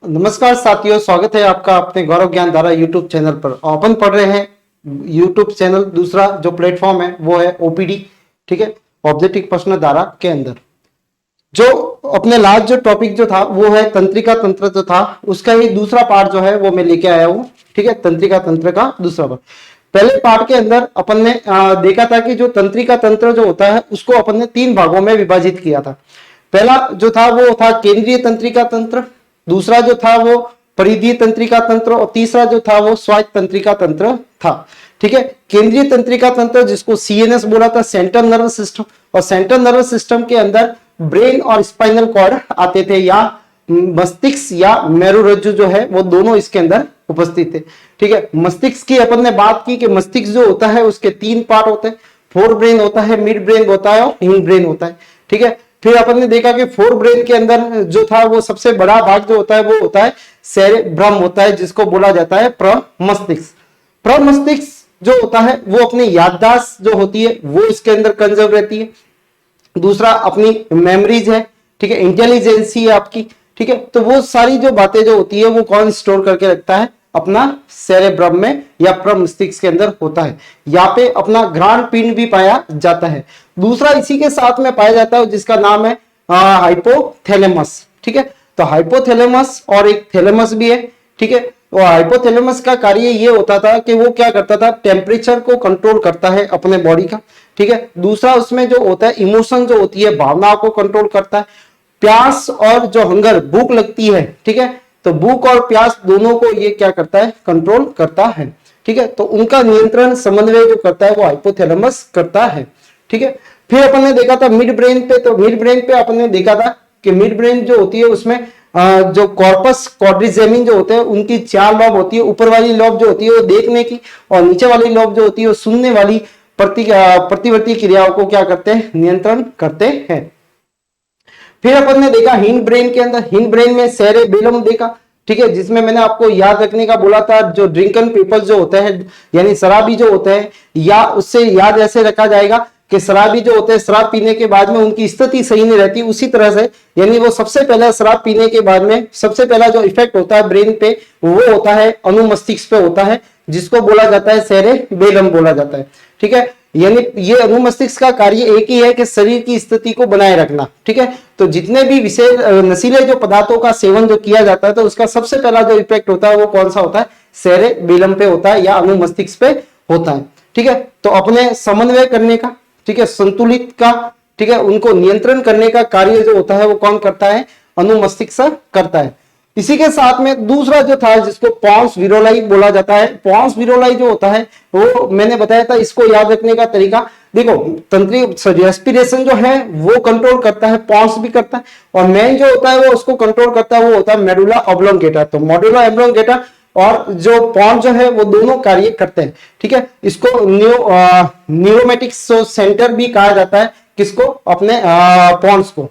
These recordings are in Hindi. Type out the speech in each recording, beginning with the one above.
नमस्कार साथियों, स्वागत है आपका अपने गौरव ज्ञान धारा यूट्यूब चैनल पर। अपन पढ़ रहे हैं यूट्यूब चैनल, दूसरा जो प्लेटफॉर्म है वो है ओपीडी, ठीक है, ऑब्जेक्टिव प्रश्न धारा के अंदर। जो अपने लास्ट जो टॉपिक जो था वो है तंत्रिका तंत्र जो था, उसका ही दूसरा पार्ट जो है वो मैं लेके आया हूँ, ठीक है। तंत्रिका तंत्र का दूसरा पार्ट, पहले पार्ट के अंदर अपन ने देखा था कि जो तंत्रिका तंत्र जो होता है उसको अपन ने 3 भागों में विभाजित किया था। पहला जो था वो था केंद्रीय तंत्रिका तंत्र, दूसरा जो था वो परिधीय तंत्रिका तंत्र और तीसरा जो था वो स्वायत्त तंत्रिका तंत्र था, ठीक है। केंद्रीय तंत्रिका तंत्र जिसको सीएनएस बोला था, सेंट्रल नर्वस सिस्टम, और सेंट्रल नर्वस सिस्टम के अंदर ब्रेन और स्पाइनल कॉर्ड आते थे, या मस्तिष्क या मेरुरज्जु जो है वो दोनों इसके अंदर उपस्थित थे, ठीक है। मस्तिष्क की अपन ने बात की कि मस्तिष्क जो होता है उसके 3 पार्ट होते हैं, फोर ब्रेन होता है, मिड ब्रेन होता है और हिंड ब्रेन होता है, ठीक है। फिर अपन ने देखा कि फोर ब्रेन के अंदर जो था वो सबसे बड़ा भाग जो होता है वो होता है सेरेब्रम होता है, जिसको बोला जाता है प्रमस्तिष्क। प्रमस्तिष्क जो होता है वो अपनी याददाश्त जो होती है वो इसके अंदर कंजर्व रहती है। दूसरा अपनी मेमोरीज है, ठीक है, इंटेलिजेंसी है आपकी, ठीक है। तो वो सारी जो बातें जो होती है वो कौन स्टोर करके रखता है? अपना सेरेब्रम में या प्रमस्तिष्क के अंदर होता है। यहाँ पे अपना घ्राण पिंड भी पाया जाता है। दूसरा इसी के साथ में पाया जाता है जिसका नाम है हाइपोथैलेमस, ठीक है। तो हाइपोथैलेमस और एक थैलेमस भी है, ठीक है। और हाइपोथैलेमस का कार्य ये होता था कि वो क्या करता था, टेम्परेचर को कंट्रोल करता है अपने बॉडी का, ठीक है। दूसरा उसमें जो होता है इमोशन जो होती है, भावनाओं को कंट्रोल करता है। प्यास और जो हंगर भूख लगती है, ठीक है, तो भूख और प्यास दोनों को ये क्या करता है, कंट्रोल करता है, ठीक है। तो उनका नियंत्रण समन्वय जो करता है वो हाइपोथैलेमस करता है, ठीक है। फिर अपन ने देखा था मिड ब्रेन पे, तो मिड ब्रेन पे अपन ने देखा था कि मिड ब्रेन जो होती है उसमें जो कॉर्पस क्वाड्रिजेमिन जो होते हैं उनकी 4 लॉब होती है। ऊपर वाली लॉब जो होती है वो देखने की, और नीचे वाली लॉब जो होती है वो सुनने वाली प्रतिवर्ती क्रियाओं को क्या करते हैं, नियंत्रण करते हैं। फिर अपन ने देखा हिंड ब्रेन के अंदर, हिंड ब्रेन में सेरेबेलम देखा, ठीक है, जिसमें मैंने आपको याद रखने का बोला था, जो ड्रिंकन पीपल्स जो होते हैं यानी शराबी जो होते हैं, या उससे याद ऐसे रखा जाएगा कि शराबी जो होते हैं शराब पीने के बाद में उनकी स्थिति सही नहीं रहती, उसी तरह से यानी वो सबसे पहले शराब पीने के बाद में सबसे पहला जो इफेक्ट होता है ब्रेन पे वो होता है अनुमस्तिष्क पे होता है, जिसको बोला जाता है सेरेबेलम बोला जाता है, ठीक है। यानी ये अनुमस्तिष्क का कार्य एक ही है कि शरीर की स्थिति को बनाए रखना, ठीक है। तो जितने भी विशेष नशीले जो पदार्थों का सेवन जो किया जाता है तो उसका सबसे पहला जो इफेक्ट होता है वो कौन सा होता है, सेरेबेलम पे होता है या अनुमस्तिष्क पे होता है, ठीक है। तो अपने समन्वय करने का, ठीक है, संतुलित का, ठीक है, उनको नियंत्रण करने का कार्य जो होता है वो कौन करता है, अनुमस्तिष्क करता है। इसी के साथ में दूसरा जो था जिसको पॉन्स विरोलाई बोला जाता है, पॉन्स विरोलाई जो होता है वो मैंने बताया था, इसको याद रखने का तरीका देखो, तंत्रिक रेस्पिरेशन जो है वो कंट्रोल करता है, पॉन्स भी करता है, और मेन जो होता है वो उसको कंट्रोल करता है वो होता है मेडुला ऑब्लोंगेटा। तो मेडुला ऑब्लोंगेटा और जो पॉन्स जो है वो दोनों कार्य करते हैं, ठीक है। इसको न्यूरोमेटिक सेंटर भी कहा जाता है, किसको, अपने पॉन्स को।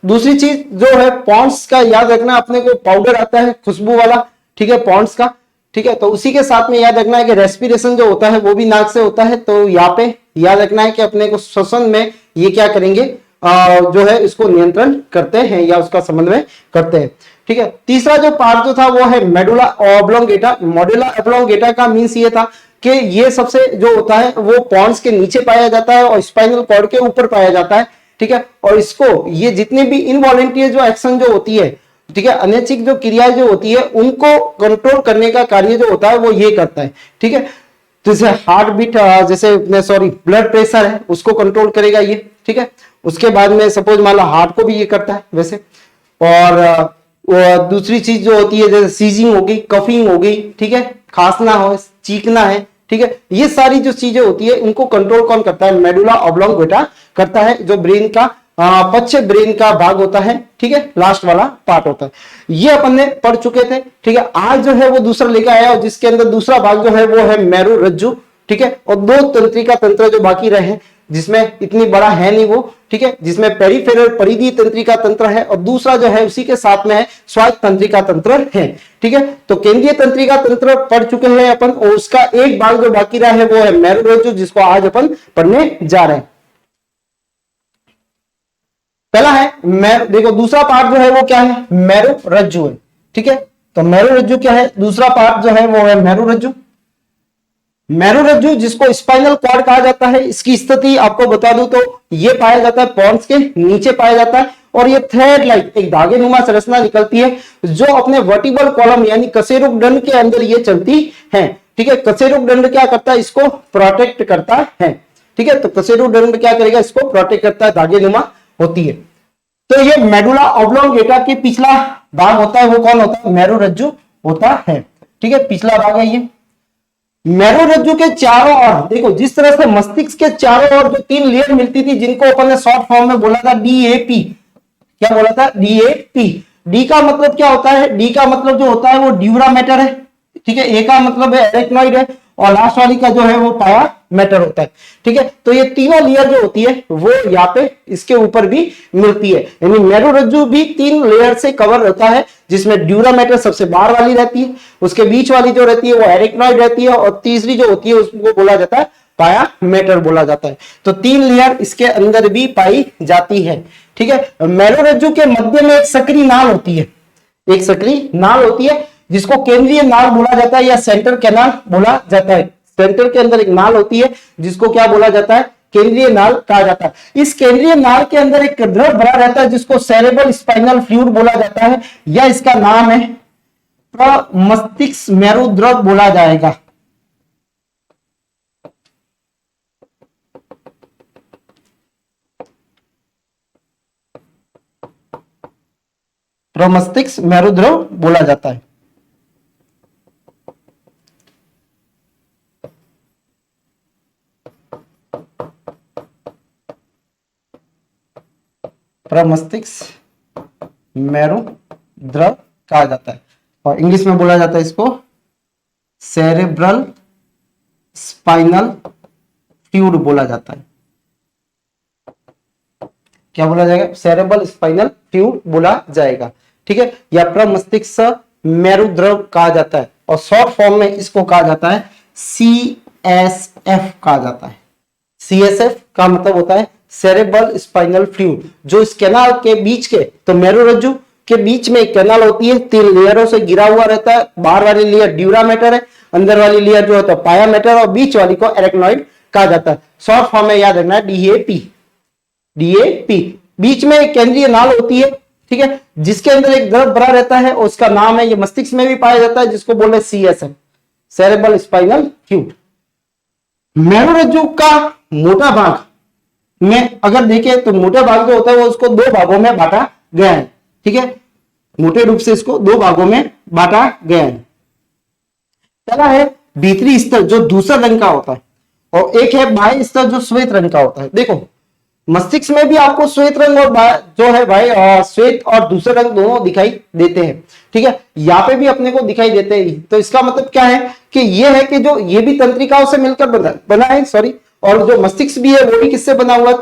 दूसरी चीज जो है पॉन्ड्स का याद रखना, अपने को पाउडर आता है खुशबू वाला, ठीक है, पॉन्ड्स का, ठीक है। तो उसी के साथ में याद रखना है कि रेस्पिरेशन जो होता है वो भी नाक से होता है, तो यहाँ पे याद रखना है कि अपने को श्वसन में ये क्या करेंगे, जो है इसको नियंत्रण करते हैं या उसका समन्वय करते हैं, ठीक है। तीसरा जो पार्ट जो था वो है मेडुला ऑब्लोंगेटा। मेडुला ऑब्लोंगेटा का मीन्स ये था कि ये सबसे जो होता है वो पॉन्ड्स के नीचे पाया जाता है और स्पाइनल कॉर्ड के ऊपर पाया जाता है, ठीक है। और इसको ये जितनी भी इनवॉलेंटियर जो एक्शन जो होती है, ठीक है, अनैच्छिक जो क्रियाएं जो होती है उनको कंट्रोल करने का कार्य जो होता है वो ये करता है, ठीक है। जैसे हार्ट बीट, जैसे ब्लड प्रेशर है उसको कंट्रोल करेगा ये, ठीक है। उसके बाद में सपोज मान लो हार्ट को भी ये करता है वैसे। और दूसरी चीज जो होती है जैसे सीजिंग हो गई, कफिंग हो गई, ठीक है, खांसना हो, चीखना है, ठीक है, ये सारी जो चीजें होती है उनको कंट्रोल कौन करता है, मेडुला ऑब्लोंगेटा करता है, जो ब्रेन का पश्च ब्रेन का भाग होता है, ठीक है, लास्ट वाला पार्ट होता है। ये अपन ने पढ़ चुके थे, ठीक है। आज जो है वो दूसरा लेकर आया और जिसके अंदर दूसरा भाग जो है वो है मेरुरज्जु, ठीक है। और 2 तंत्रिका तंत्र जो बाकी रहे जिसमें इतनी बड़ा है नहीं वो, ठीक है, जिसमें पेरिफेरल परिधीय तंत्रिका तंत्र है और दूसरा जो है उसी के साथ में है स्वायत्त तंत्रिका तंत्र है, ठीक है। तो केंद्रीय तंत्रिका तंत्र पढ़ चुके हैं अपन, और उसका एक भाग जो बाकी रहा है वो है मेरुरज्जु, जिसको आज अपन पढ़ने जा रहे हैं। पहला है देखो दूसरा पार्ट जो है वो क्या है, मेरुरज्जु है। ठीक है, तो मेरुरज्जु क्या है, दूसरा पार्ट जो है वो है मेरुरज्जु। मेरुरज्जु जिसको स्पाइनल कॉर्ड कहा जाता है, इसकी स्थिति आपको बता दूं तो ये पाया जाता है पॉन्स के नीचे पाया जाता है, और ये थ्रेड लाइक एक धागे नुमा संरचना निकलती है जो अपने वर्टिबल कॉलम यानी कशेरुक दंड के अंदर ये चलती है। ठीक है, कशेरुक दंड क्या करता है, इसको प्रोटेक्ट करता है। ठीक है, तो कशेरुक दंड क्या करेगा, इसको प्रोटेक्ट करता है, धागे नुमा होती है। तो ये मेडुला ऑब्लोंगेटा के पिछला भाग होता है, वो कौन होता है, मेरुरज्जु होता है। ठीक है, पिछला भाग है ये। मेरुरज्जु के चारों ओर देखो, जिस तरह से मस्तिष्क के चारों ओर जो 3 लेयर मिलती थी जिनको अपन ने शॉर्ट फॉर्म में बोला था डीएपी, क्या बोला था, डीएपी। डी का मतलब क्या होता है, डी का मतलब जो होता है वो ड्यूरा मैटर है। ठीक है, ए का मतलब है एरेक्नॉइड है, और लास्ट वाली का जो है वो पाया मैटर होता है। ठीक है, तो ये तीनों लेयर जो होती है वो यहाँ पे इसके ऊपर भी मिलती है, यानी मेरुरज्जु भी 3 लेयर से कवर रहता है, जिसमें ड्यूरा मैटर सबसे बाहर वाली रहती है, उसके बीच वाली जो रहती है वो एरेक्नॉइड रहती है, और तीसरी जो होती है उसको बोला जाता है पाया मैटर बोला जाता है। तो 3 लेयर इसके अंदर भी पाई जाती है। ठीक है, मेरुरज्जु के मध्य में एक सक्रिय नाल होती है, एक सक्रिय नाल होती है जिसको केंद्रीय नाल बोला जाता है या सेंटर कैनाल बोला जाता है। सेंटर के अंदर एक नाल होती है जिसको क्या बोला जाता है, केंद्रीय नाल कहा जाता है। इस केंद्रीय नाल के अंदर एक द्रव भरा रहता है जिसको सेरेब्रल स्पाइनल फ्लूइड बोला जाता है, या इसका नाम है प्रमस्तिष्क मेरुद्रव बोला जाएगा। प्रमस्तिष्क मेरुद्रव बोला जाता है। प्रमस्तिष्क मेरुद्रव कहा जाता है, और इंग्लिश में बोला जाता है इसको सेरेब्रल स्पाइनल फ्लूइड बोला जाता है। क्या बोला जाएगा, सेरेब्रल स्पाइनल फ्लूइड बोला जाएगा। ठीक है, या प्रमस्तिष्क मेरुद्रव कहा जाता है, और शॉर्ट फॉर्म में इसको कहा जाता है CSF कहा जाता है। CSF का मतलब होता है सेरेब्रल स्पाइनल फ्लूइड, जो इस कैनाल के बीच के, तो मेरुरज्जु के बीच में एक कैनाल होती है, 3 लेयरों से घिरा हुआ रहता है। बाहर वाली लेयर ड्यूरा मैटर है, अंदर वाली लेयर जो होता है पाया मैटर, और बीच वाली को एरेक्नॉइड कहा जाता है। शॉर्ट फॉर्म में याद रखना है DAP। DAP बीच में एक केंद्रीय नाल होती है, ठीक है, जिसके अंदर एक द्रव भरा रहता है, और उसका नाम है, ये मस्तिष्क में भी पाया जाता है, जिसको बोले CSF, सेरेब्रल स्पाइनल फ्लूइड। मेरुरज्जु का मोटा भाग में अगर देखें तो मोटा भाग जो होता है वो उसको 2 भागों में बांटा गया है। ठीक है, मोटे रूप से इसको 2 भागों में बांटा गया है। पहला है भीतरी स्तर जो धूसर रंग का होता है, और एक है बाह्य स्तर जो श्वेत रंग का होता है। देखो मस्तिष्क में भी आपको श्वेत रंग और जो है भाई श्वेत और धूसर रंग दोनों दिखाई देते हैं। ठीक है, यहाँ पे भी अपने को दिखाई देते हैं। तो इसका मतलब क्या है कि ये है कि जो ये भी तंत्रिकाओं से मिलकर बना है, सॉरी, और जो मस्तिष्क भी है वो भी किससे बना हुआ है,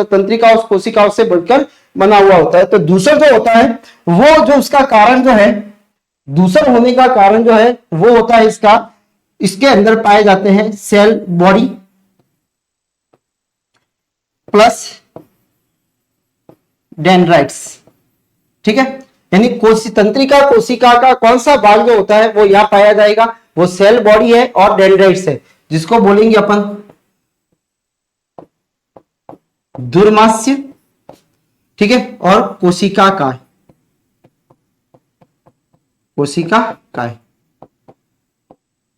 तंत्रिकाओं कोशिकाओं से बढ़कर बना हुआ होता है। तो दूसर जो होता है वो जो उसका कारण जो है, दूसर होने का कारण जो है वो होता है इसके अंदर पाए जाते हैं सेल बॉडी प्लस डेंड्राइट्स। ठीक है, यानी तंत्रिका कोशिका का कौन सा भाग जो होता है वो यहां पाया जाएगा, वो सेल बॉडी है और डेंड्राइट्स है, जिसको बोलेंगे अपन दुर्मास्य। ठीक है, और कोशिका काय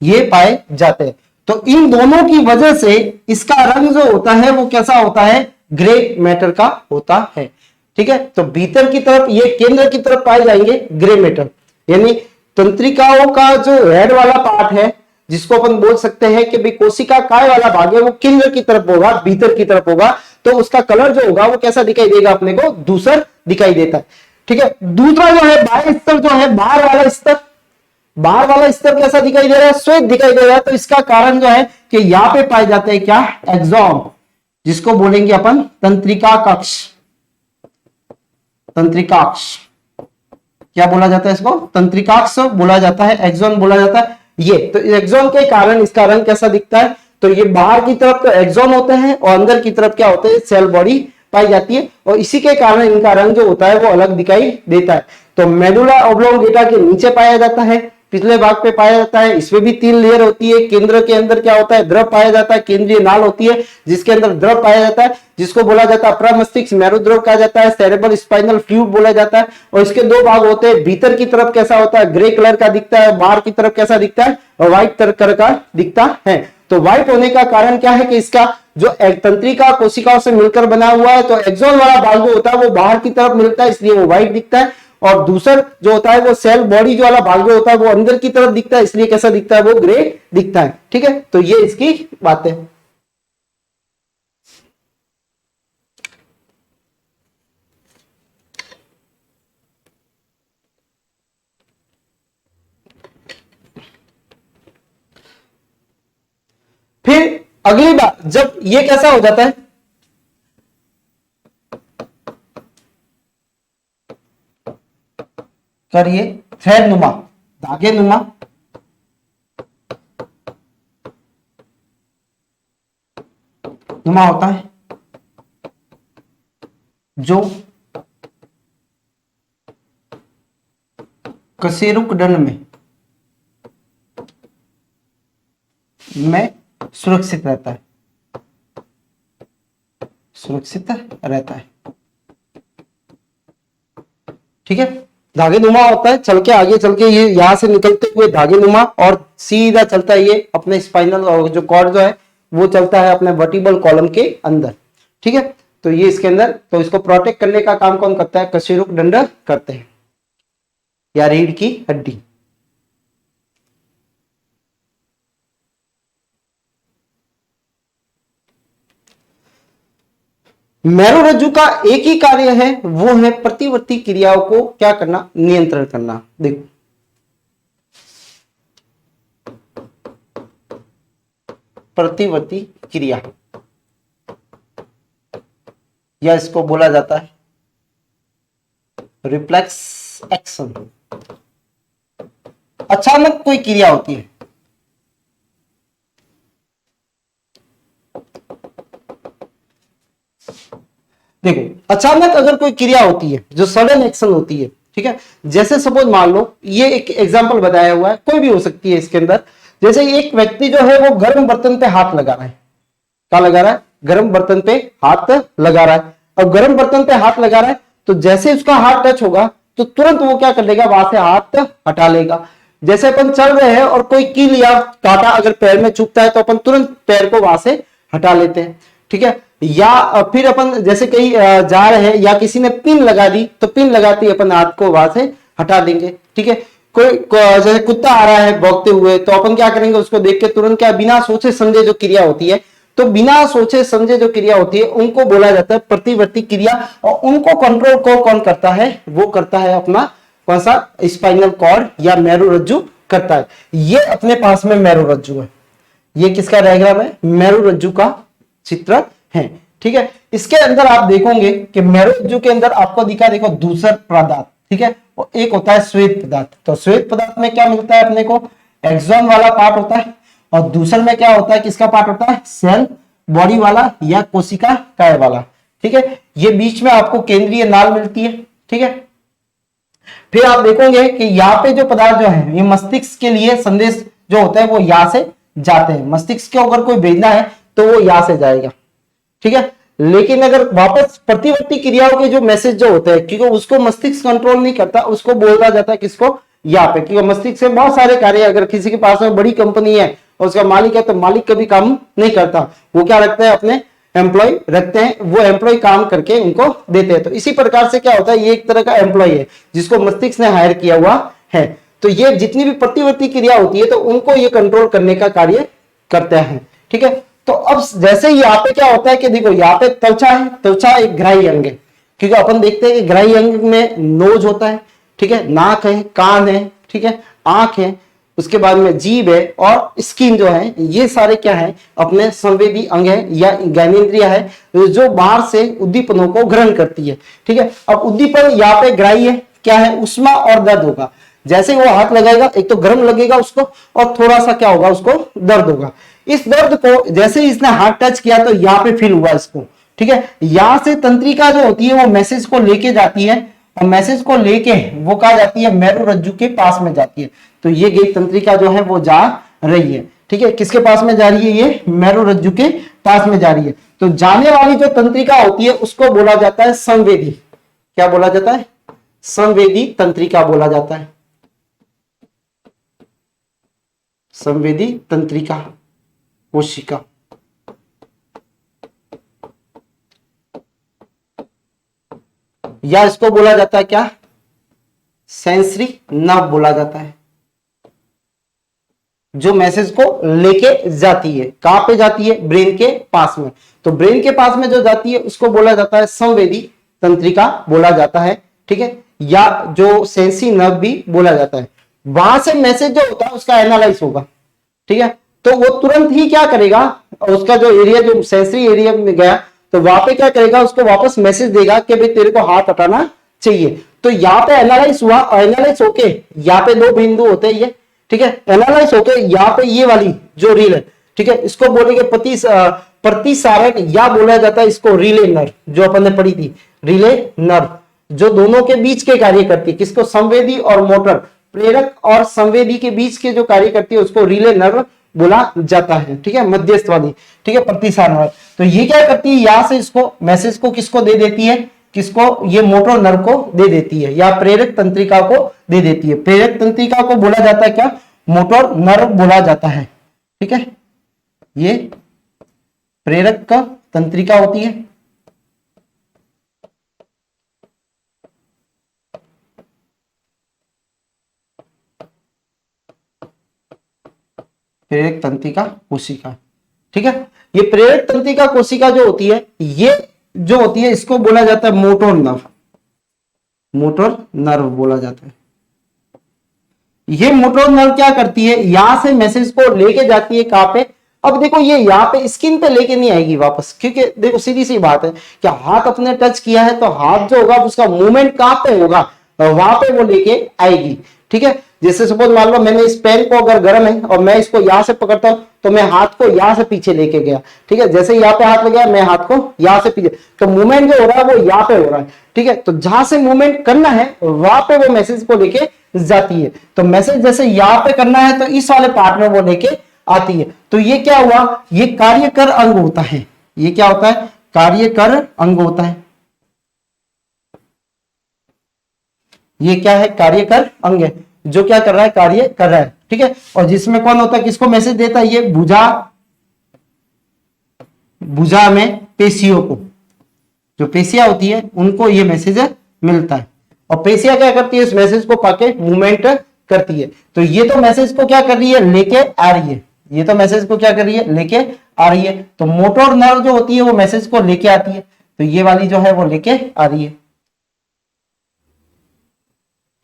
ये पाए जाते हैं। तो इन दोनों की वजह से इसका रंग जो होता है वो कैसा होता है, ग्रे मैटर का होता है। ठीक है, तो भीतर की तरफ ये केंद्र की तरफ पाए जाएंगे ग्रे मैटर, यानी तंत्रिकाओं का जो हेड वाला पार्ट है जिसको अपन बोल सकते हैं कि भाई कोशिका काय वाला भाग है वो केंद्र की तरफ होगा, भीतर की तरफ होगा, तो उसका कलर जो होगा वो कैसा दिखाई देगा, अपने को धूसर दिखाई देता है। ठीक है, दूसरा जो है बाह्य स्तर जो है बाहर वाला स्तर कैसा दिखाई दे रहा है, श्वेत दिखाई दे रहा है। तो इसका कारण जो है कि यहां पे पाए जाते हैं क्या, एक्सॉन, जिसको बोलेंगे अपन तंत्रिका कक्ष। क्या बोला जाता है इसको, तंत्रिकाक्ष बोला जाता है, एक्सॉन बोला जाता है। ये तो एक्सॉन के कारण इसका रंग कैसा दिखता है, तो ये बाहर की तरफ तो एक्सॉन होते हैं और अंदर की तरफ क्या होते हैं, सेल बॉडी पाई जाती है और इसी के कारण इनका रंग जो होता है वो अलग दिखाई देता है। तो मेडुला ऑब्लोंगेटा के नीचे पाया जाता है, पिछले भाग पे पाया जाता है। इसमें भी 3 लेयर होती है। केंद्र के अंदर क्या होता है, द्रव पाया जाता है, केंद्रीय नाल होती है जिसके अंदर द्रव पाया जाता है, जिसको बोला जाता है प्रमस्तिष्क मेरुद्रव कहा जाता है, सेरेब्रल स्पाइनल फ्लूइड बोला जाता है। और इसके 2 भाग होते हैं, भीतर की तरफ कैसा होता है, ग्रे कलर का दिखता है, बाहर की तरफ कैसा दिखता है, और व्हाइट कलर का दिखता है। तो व्हाइट होने का कारण क्या है कि इसका जो तंत्रिका कोशिकाओं से मिलकर बना हुआ है, तो एक्सोन वाला भाग जो होता है वो बाहर की तरफ मिलता है, इसलिए वो व्हाइट दिखता है। और दूसरा जो होता है वो सेल बॉडी जो वाला भाग जो होता है वो अंदर की तरफ दिखता है, इसलिए कैसा दिखता है, वो ग्रे दिखता है। ठीक है, तो ये इसकी बात है। फिर अगली बार जब ये कैसा हो जाता है, करिए थ्रेड नुमा, धागे नुमा, होता है जो कशेरुक दंड में सुरक्षित रहता है, ठीक है। धागे नुमा होता है, चल के आगे चल के ये यहां से निकलते हुए धागे नुमा और सीधा चलता है ये अपने स्पाइनल और जो कॉर्ड जो है वो चलता है अपने वर्टिब्रल कॉलम के अंदर। ठीक है, तो ये इसके अंदर, तो इसको प्रोटेक्ट करने का काम कौन करता है, कशेरुक दंड करते हैं या रीढ़ की हड्डी। मेरुरज्जु का एक ही कार्य है, वो है प्रतिवर्ती क्रियाओं को क्या करना, नियंत्रण करना। देखो प्रतिवर्ती क्रिया या इसको बोला जाता है रिफ्लेक्स एक्शन। अचानक कोई क्रिया होती है, देखो अचानक अगर कोई क्रिया होती है जो सडन एक्शन होती है, ठीक है, जैसे सपोज मान लो ये एक एग्जांपल बताया हुआ है, कोई भी हो सकती है इसके अंदर। जैसे एक व्यक्ति जो है वो गर्म बर्तन पे हाथ लगा रहा है, क्या लगा रहा है, गर्म बर्तन पे हाथ लगा रहा है। अब गर्म बर्तन पे हाथ लगा रहा है तो जैसे उसका हाथ टच होगा तो तुरंत वो क्या कर लेगा, वहां से हाथ हटा लेगा। जैसे अपन चल रहे हैं और कोई कील या कांटा अगर पैर में चुभता है तो अपन तुरंत पैर को वहां से हटा लेते हैं। ठीक है, या फिर अपन जैसे कहीं जा रहे हैं या किसी ने पिन लगा दी तो पिन लगाते ही अपन हाथ को वहां से हटा देंगे। ठीक है, कोई जैसे कुत्ता आ रहा है भौंकते हुए तो अपन क्या करेंगे, उसको देख के तुरंत क्या, बिना सोचे समझे जो क्रिया होती है, तो बिना सोचे समझे जो क्रिया होती है उनको बोला जाता है प्रतिवर्ती क्रिया। और उनको कंट्रोल कौन करता है, वो करता है अपना कौन सा, स्पाइनल कॉर्ड या मेरुरज्जु करता है। ये अपने पास में मेरुरज्जु है, ये किसका डायग्राम है, मेरुरज्जु का चित्र है। ठीक है, इसके अंदर आप देखोगे कि मेरुरज्जु के अंदर आपको दिखा, देखो दूसरा पदार्थ, ठीक है, और एक होता है श्वेत पदार्थ। तो श्वेत पदार्थ में क्या मिलता है अपने को, एक्सोन वाला पार्ट होता है, और दूसरे में क्या होता है, किसका पार्ट होता है, सेल बॉडी वाला या कोशिका काय वाला। ठीक है, ये बीच में आपको केंद्रीय नाल मिलती है। ठीक है, फिर आप देखोगे कि यहाँ पे जो पदार्थ जो है ये मस्तिष्क के लिए संदेश जो होता है वो यहाँ से जाते हैं। मस्तिष्क को अगर कोई भेजना है तो वो यहाँ से जाएगा। ठीक है, लेकिन अगर वापस प्रतिवर्ती क्रियाओं के जो मैसेज जो होते हैं, क्योंकि उसको मस्तिष्क कंट्रोल नहीं करता, उसको बोला जाता है किसको, यहाँ पे, क्योंकि मस्तिष्क से बहुत सारे कार्य, अगर किसी के पास में बड़ी कंपनी है और उसका मालिक है तो मालिक कभी काम नहीं करता, वो क्या रखते हैं, अपने एम्प्लॉय रखते हैं, वो एम्प्लॉय काम करके उनको देते हैं। तो इसी प्रकार से क्या होता है, ये एक तरह का एम्प्लॉय है जिसको मस्तिष्क ने हायर किया हुआ है। तो ये जितनी भी प्रतिवर्ती क्रिया होती है तो उनको ये कंट्रोल करने का कार्य करते हैं। ठीक है, तो अब जैसे यहाँ पे क्या होता है कि देखो यहाँ पे त्वचा है, त्वचा एक ग्राही अंग है, क्योंकि अपन देखते हैं कि ग्राही अंग में नोज होता है, ठीक है, नाक है, कान है, ठीक है, आंख है, उसके बाद में जीभ है और स्किन जो है, ये सारे क्या है, अपने संवेदी अंग है या ज्ञानेंद्रिय है जो बाहर से उद्दीपनों को ग्रहण करती है। ठीक है, अब उद्दीपन यहाँ पे ग्राही है, क्या है, उष्मा और दर्द होगा। जैसे वो हाथ लगाएगा एक तो गर्म लगेगा उसको और थोड़ा सा क्या होगा, उसको दर्द होगा। इस दर्द को जैसे इसने हाथ टच किया तो यहाँ पे फील हुआ इसको, ठीक है। यहां से तंत्रिका जो होती है वो मैसेज को लेके जाती है और मैसेज को लेके वो कहा जाती है मेरुरज्जु के पास में जाती है। तो ये गई तंत्रिका जो है वो जा रही है, ठीक है। किसके पास में जा रही है? ये मेरुरज्जु के पास में जा रही है। तो जाने वाली जो तंत्रिका होती है उसको बोला जाता है संवेदी। क्या बोला जाता है? संवेदी तंत्रिका बोला जाता है। संवेदी तंत्रिका कोशिका। या इसको बोला जाता है क्या? सेंसरी नर्व बोला जाता है, जो मैसेज को लेके जाती है। कहां पे जाती है? ब्रेन के पास में। तो ब्रेन के पास में जो जाती है उसको बोला जाता है संवेदी तंत्रिका बोला जाता है, ठीक है। या जो सेंसरी नर्व भी बोला जाता है। वहां से मैसेज जो होता है उसका एनालाइज होगा, ठीक है। तो वो तुरंत ही क्या करेगा, उसका जो एरिया जो सेंसरी एरिया में गया तो वहां पे क्या करेगा, उसको वापस मैसेज देगा कि भाई तेरे को हाथ हटाना चाहिए। तो यहाँ पे एनालाइज हुआ, एनालाइज होके यहाँ पे दो बिंदु होते हैं ये, ठीक है। एनालाइज होके यहाँ पे ये वाली जो रील है, ठीक है, इसको बोलेंगे प्रतिसारण या बोला जाता है इसको रिले नर्व, जो अपन ने पढ़ी थी रिले नर्व, जो दोनों के बीच के कार्य करती है। किसको? संवेदी और मोटर, प्रेरक और संवेदी के बीच के जो कार्य करती है उसको रिले नर्व बोला जाता है, ठीक है। मध्यस्थ वाली, ठीक है, प्रतिसारण। तो ये क्या करती है, यहां से इसको मैसेज को किसको दे देती है? किसको? ये मोटर नर्व को दे देती है या प्रेरक तंत्रिका को दे देती है। प्रेरक तंत्रिका को बोला जाता है क्या? मोटर नर्व बोला जाता है, ठीक है। ये प्रेरक का तंत्रिका होती है। प्रेरक तंत्रिका कोशिका, ठीक है। ये प्रेरक तंत्रिका कोशिका जो होती है, ये जो होती है इसको बोला जाता है मोटर नर्व। मोटर नर्व बोला जाता है। ये मोटर नर्व क्या करती है, यहां से मैसेज को लेके जाती है कहां पे? अब देखो ये यहाँ पे स्किन पे लेके नहीं आएगी वापस, क्योंकि देखो सीधी सी बात है कि हाथ अपने टच किया है तो हाथ जो होगा उसका मूवमेंट कहां पे होगा, वहां पे वो लेके आएगी, ठीक है। जैसे सपोज मान लो मैंने इस पेन को अगर गर्म है और मैं इसको यहां से पकड़ता हूं तो मैं हाथ को यहां से पीछे लेके गया, ठीक है। जैसे यहाँ पे हाथ लग गया मैं हाथ को यहां से पीछे, तो मूवमेंट जो हो रहा है वो यहाँ पे हो रहा है, ठीक है। तो जहां से मूवमेंट करना है वहां पे वो मैसेज को लेके जाती है। तो मैसेज जैसे यहाँ पे करना है तो इस वाले पार्ट में वो लेके आती है। तो ये क्या हुआ, ये कार्यकर अंग होता है। ये क्या होता है? कार्यकर अंग होता है। ये क्या है? कार्यकर अंग है, जो क्या कर रहा है? कार्य कर रहा है, ठीक है। और जिसमें कौन होता है, किसको मैसेज देता है? ये भुजा में पेशियों को, जो पेशियां होती है उनको ये मैसेज मिलता है। और पेशियां क्या करती है? इस मैसेज को पाके मूवमेंट करती है। तो ये तो मैसेज को क्या कर रही है? लेके आ रही है। ये तो मैसेज को क्या कर रही है? लेके आ रही है। तो मोटर नर्व जो होती है वो मैसेज को लेके आती है। तो ये वाली जो है वो लेके आ रही है,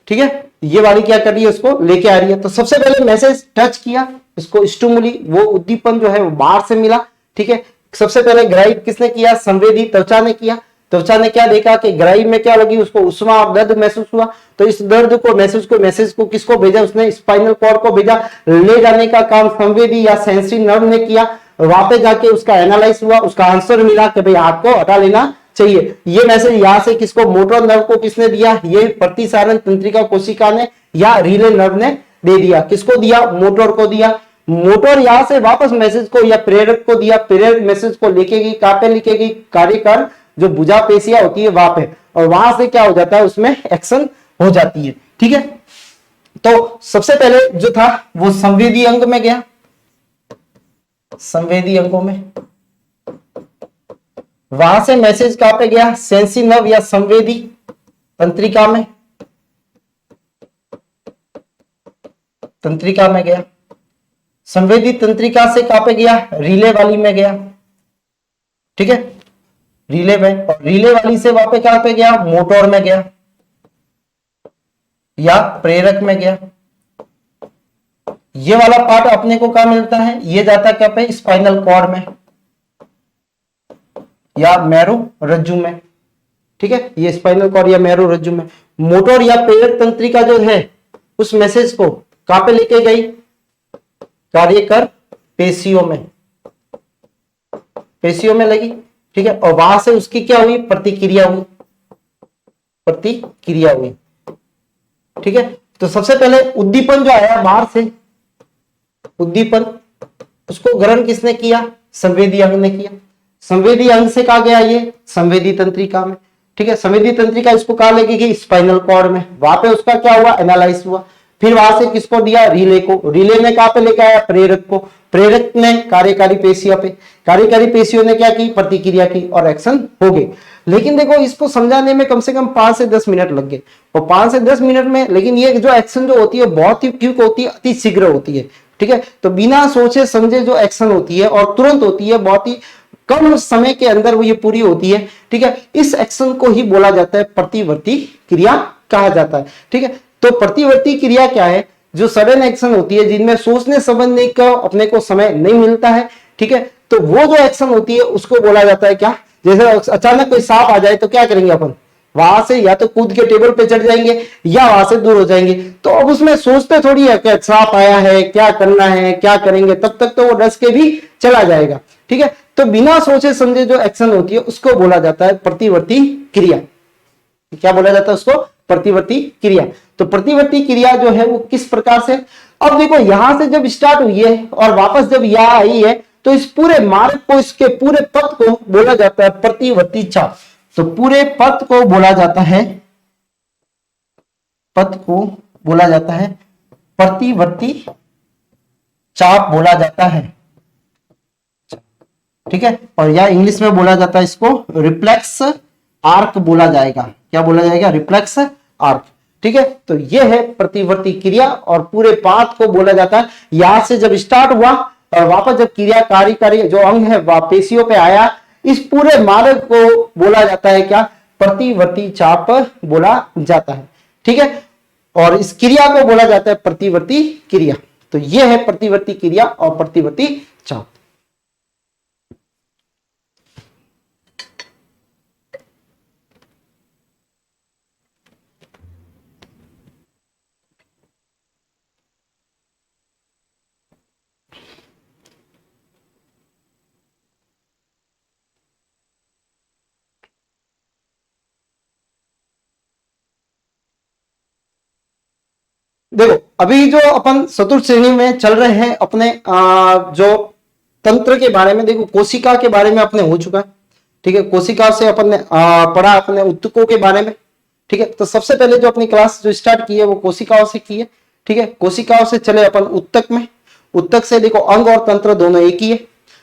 ठीक है। ये वाली क्या कर रही है? उसको लेके आ रही है। तो सबसे पहले मैसेज टच किया, इसको स्टिमुली, वो उद्दीपन जो है वो बाहर से मिला, ठीक है। सबसे पहले ग्राही किसने किया? संवेदी त्वचा ने किया। त्वचा ने क्या देखा कि ग्राही में क्या लगी, उसको उष्मा और दर्द महसूस हुआ। तो इस दर्द को मैसेज को किसको भेजा? उसने स्पाइनल कॉर्ड को भेजा। ले जाने का काम संवेदी या सेंसरी नर्व ने किया। वहां पे जाके उसका एनालाइज हुआ, उसका आंसर मिला कि भाई हाथ को हटा लेना चाहिए। ये मैसेज यहां से किसको? मोटर नर्व को किसने दिया? ये प्रतिसारण तंत्रिका कोशिका ने या रिले नर्व ने दे दिया। किसको दिया? मोटर को दिया। मोटर यहां से वापस मैसेज को या प्रेरक को दिया। प्रेरक मैसेज को लेके गई, कहां पे लेके गई? कार्यकर जो भुजा पेशियां होती है वहां पे, और वहां से क्या हो जाता है? उसमें एक्शन हो जाती है, ठीक है। तो सबसे पहले जो था वो संवेदी अंग में गया, संवेदी अंगों में। वहां से मैसेज कहां पे गया? सेंसी नर्व या संवेदी तंत्रिका में, तंत्रिका में गया। संवेदी तंत्रिका से कहां पे गया? रिले वाली में गया, ठीक है, रिले में। और रिले वाली से वहां पे कहां पे गया? मोटर में गया या प्रेरक में गया। ये वाला पार्ट अपने को कहां मिलता है? ये जाता क्या पे? स्पाइनल कॉर्ड में या मेरुरज्जु में, ठीक है। ये स्पाइनल कॉर्ड या मेरुरज्जु में। मोटर या प्रेरक तंत्रिका जो है उस मैसेज को कहां पे लेके गई? कार्यकर पेशियों में, पेशियों में लगी। ठीक है, और वहां से उसकी क्या हुई, प्रतिक्रिया हुई, प्रतिक्रिया हुई। ठीक है, तो सबसे पहले उद्दीपन जो आया बाहर से, उद्दीपन, उसको ग्रहण किसने किया, संवेदी अंग ने किया। संवेदी अंग से कहा गया ये संवेदी तंत्रिका में। ठीक है, संवेदी तंत्रिका इसको कहा लेके गई, स्पाइनल कॉर्ड में। वहां पे उसका क्या हुआ, एनालाइज हुआ। फिर वहां से किसको दिया, रिले को। रिले ने कहा पे लेके आया, प्रेरक को। प्रेरक ने कार्यकारी पेशियों पे, कार्यकारी पेशियों ने क्या की, प्रतिक्रिया की और एक्शन हो गई। लेकिन देखो इसको समझाने में कम से कम 5 से 10 मिनट लग गए, और 5 से 10 मिनट में, लेकिन ये जो एक्शन जो होती है बहुत ही क्विक होती है, अति शीघ्र होती है। ठीक है, तो बिना सोचे समझे जो एक्शन होती है और तुरंत होती है, बहुत ही कम समय के अंदर वो ये पूरी होती है। ठीक है, इस एक्शन को ही बोला जाता है प्रतिवर्ती क्रिया कहा जाता है। ठीक है, तो प्रतिवर्ती क्रिया क्या है, जो सडन एक्शन होती है, जिनमें सोचने समझने का अपने को समय नहीं मिलता है। ठीक है, तो वो जो एक्शन होती है उसको बोला जाता है क्या, जैसे अचानक कोई सांप आ जाए तो क्या करेंगे अपन, वहां से या तो कूद के टेबल पे चढ़ जाएंगे या वहां से दूर हो जाएंगे। तो अब उसमें सोचते थोड़ी है कि सांप आया है, क्या करना है, क्या करेंगे, तब तक तो वो डस के भी चला जाएगा। ठीक है, तो बिना सोचे समझे जो एक्शन होती है उसको बोला जाता है प्रतिवर्ती क्रिया। क्या बोला जाता है उसको, प्रतिवर्ती क्रिया। तो प्रतिवर्ती क्रिया जो है वो किस प्रकार से, अब देखो यहां से जब स्टार्ट हुई है और वापस जब यहां आई है, तो इस पूरे मार्ग को, इसके पूरे पथ को बोला जाता है प्रतिवर्ती चाप। तो पूरे पथ को बोला जाता है, पथ को बोला जाता है प्रतिवर्ती चाप बोला जाता है। ठीक है, और या इंग्लिश में बोला जाता है इसको रिफ्लेक्स आर्क बोला जाएगा। क्या बोला जाएगा, रिफ्लेक्स आर्क। ठीक है, तो यह है प्रतिवर्ती क्रिया और पूरे पाथ को बोला जाता है। यहां से जब स्टार्ट हुआ और वापस जब क्रिया कार्यकारी जो अंग है वह पेशियों पे आया, इस पूरे मार्ग को बोला जाता है क्या, प्रतिवर्ती चाप बोला जाता है। ठीक है, और इस क्रिया को बोला जाता है प्रतिवर्ती क्रिया। तो यह है प्रतिवर्ती क्रिया और प्रतिवर्ती चाप। देखो अभी जो अपन चतुर्थ श्रेणी में चल रहे हैं अपने जो तंत्र के बारे में, देखो कोशिका के बारे में अपने हो चुका है। ठीक है, कोशिका से अपन ने पढ़ा अपने उत्तकों के बारे में। ठीक है, तो सबसे पहले जो अपनी क्लास जो स्टार्ट की है वो कोशिकाओं से की है। ठीक है, कोशिकाओं से चले अपन उत्तक में। उत्तक से देखो अंग और तंत्र दोनों एक ही है।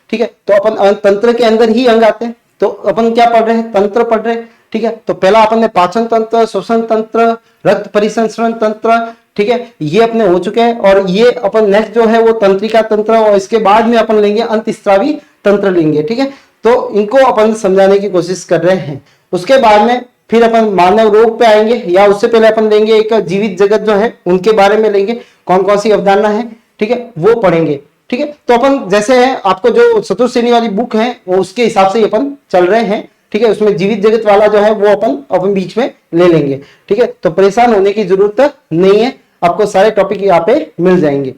ठीक है, तो अपन तंत्र के अंदर ही अंग आते हैं। तो अपन क्या पढ़ रहे हैं, तंत्र पढ़ रहे हैं। ठीक है, तो पहला अपन ने पाचन तंत्र, श्वसन तंत्र, रक्त परिसंचरण तंत्र, ठीक है, ये अपने हो चुके हैं। और ये अपन नेक्स्ट जो है वो तंत्रिका तंत्र, और इसके बाद में अपन लेंगे अंतस्रावी तंत्र लेंगे। ठीक है, तो इनको अपन समझाने की कोशिश कर रहे हैं। उसके बाद में फिर अपन मानव रोग पे आएंगे, या उससे पहले अपन लेंगे एक जीवित जगत जो है उनके बारे में लेंगे, कौन कौन सी अवधारणा है। ठीक है, वो पढ़ेंगे। ठीक है, तो अपन जैसे है आपको जो चतुर्थ श्रेणी वाली बुक है वो उसके हिसाब से अपन चल रहे हैं। ठीक है, उसमें जीवित जगत वाला जो है वो अपन बीच में ले लेंगे। ठीक है, तो परेशान होने की जरूरत नहीं है, आपको सारे टॉपिक यहाँ पे मिल जाएंगे।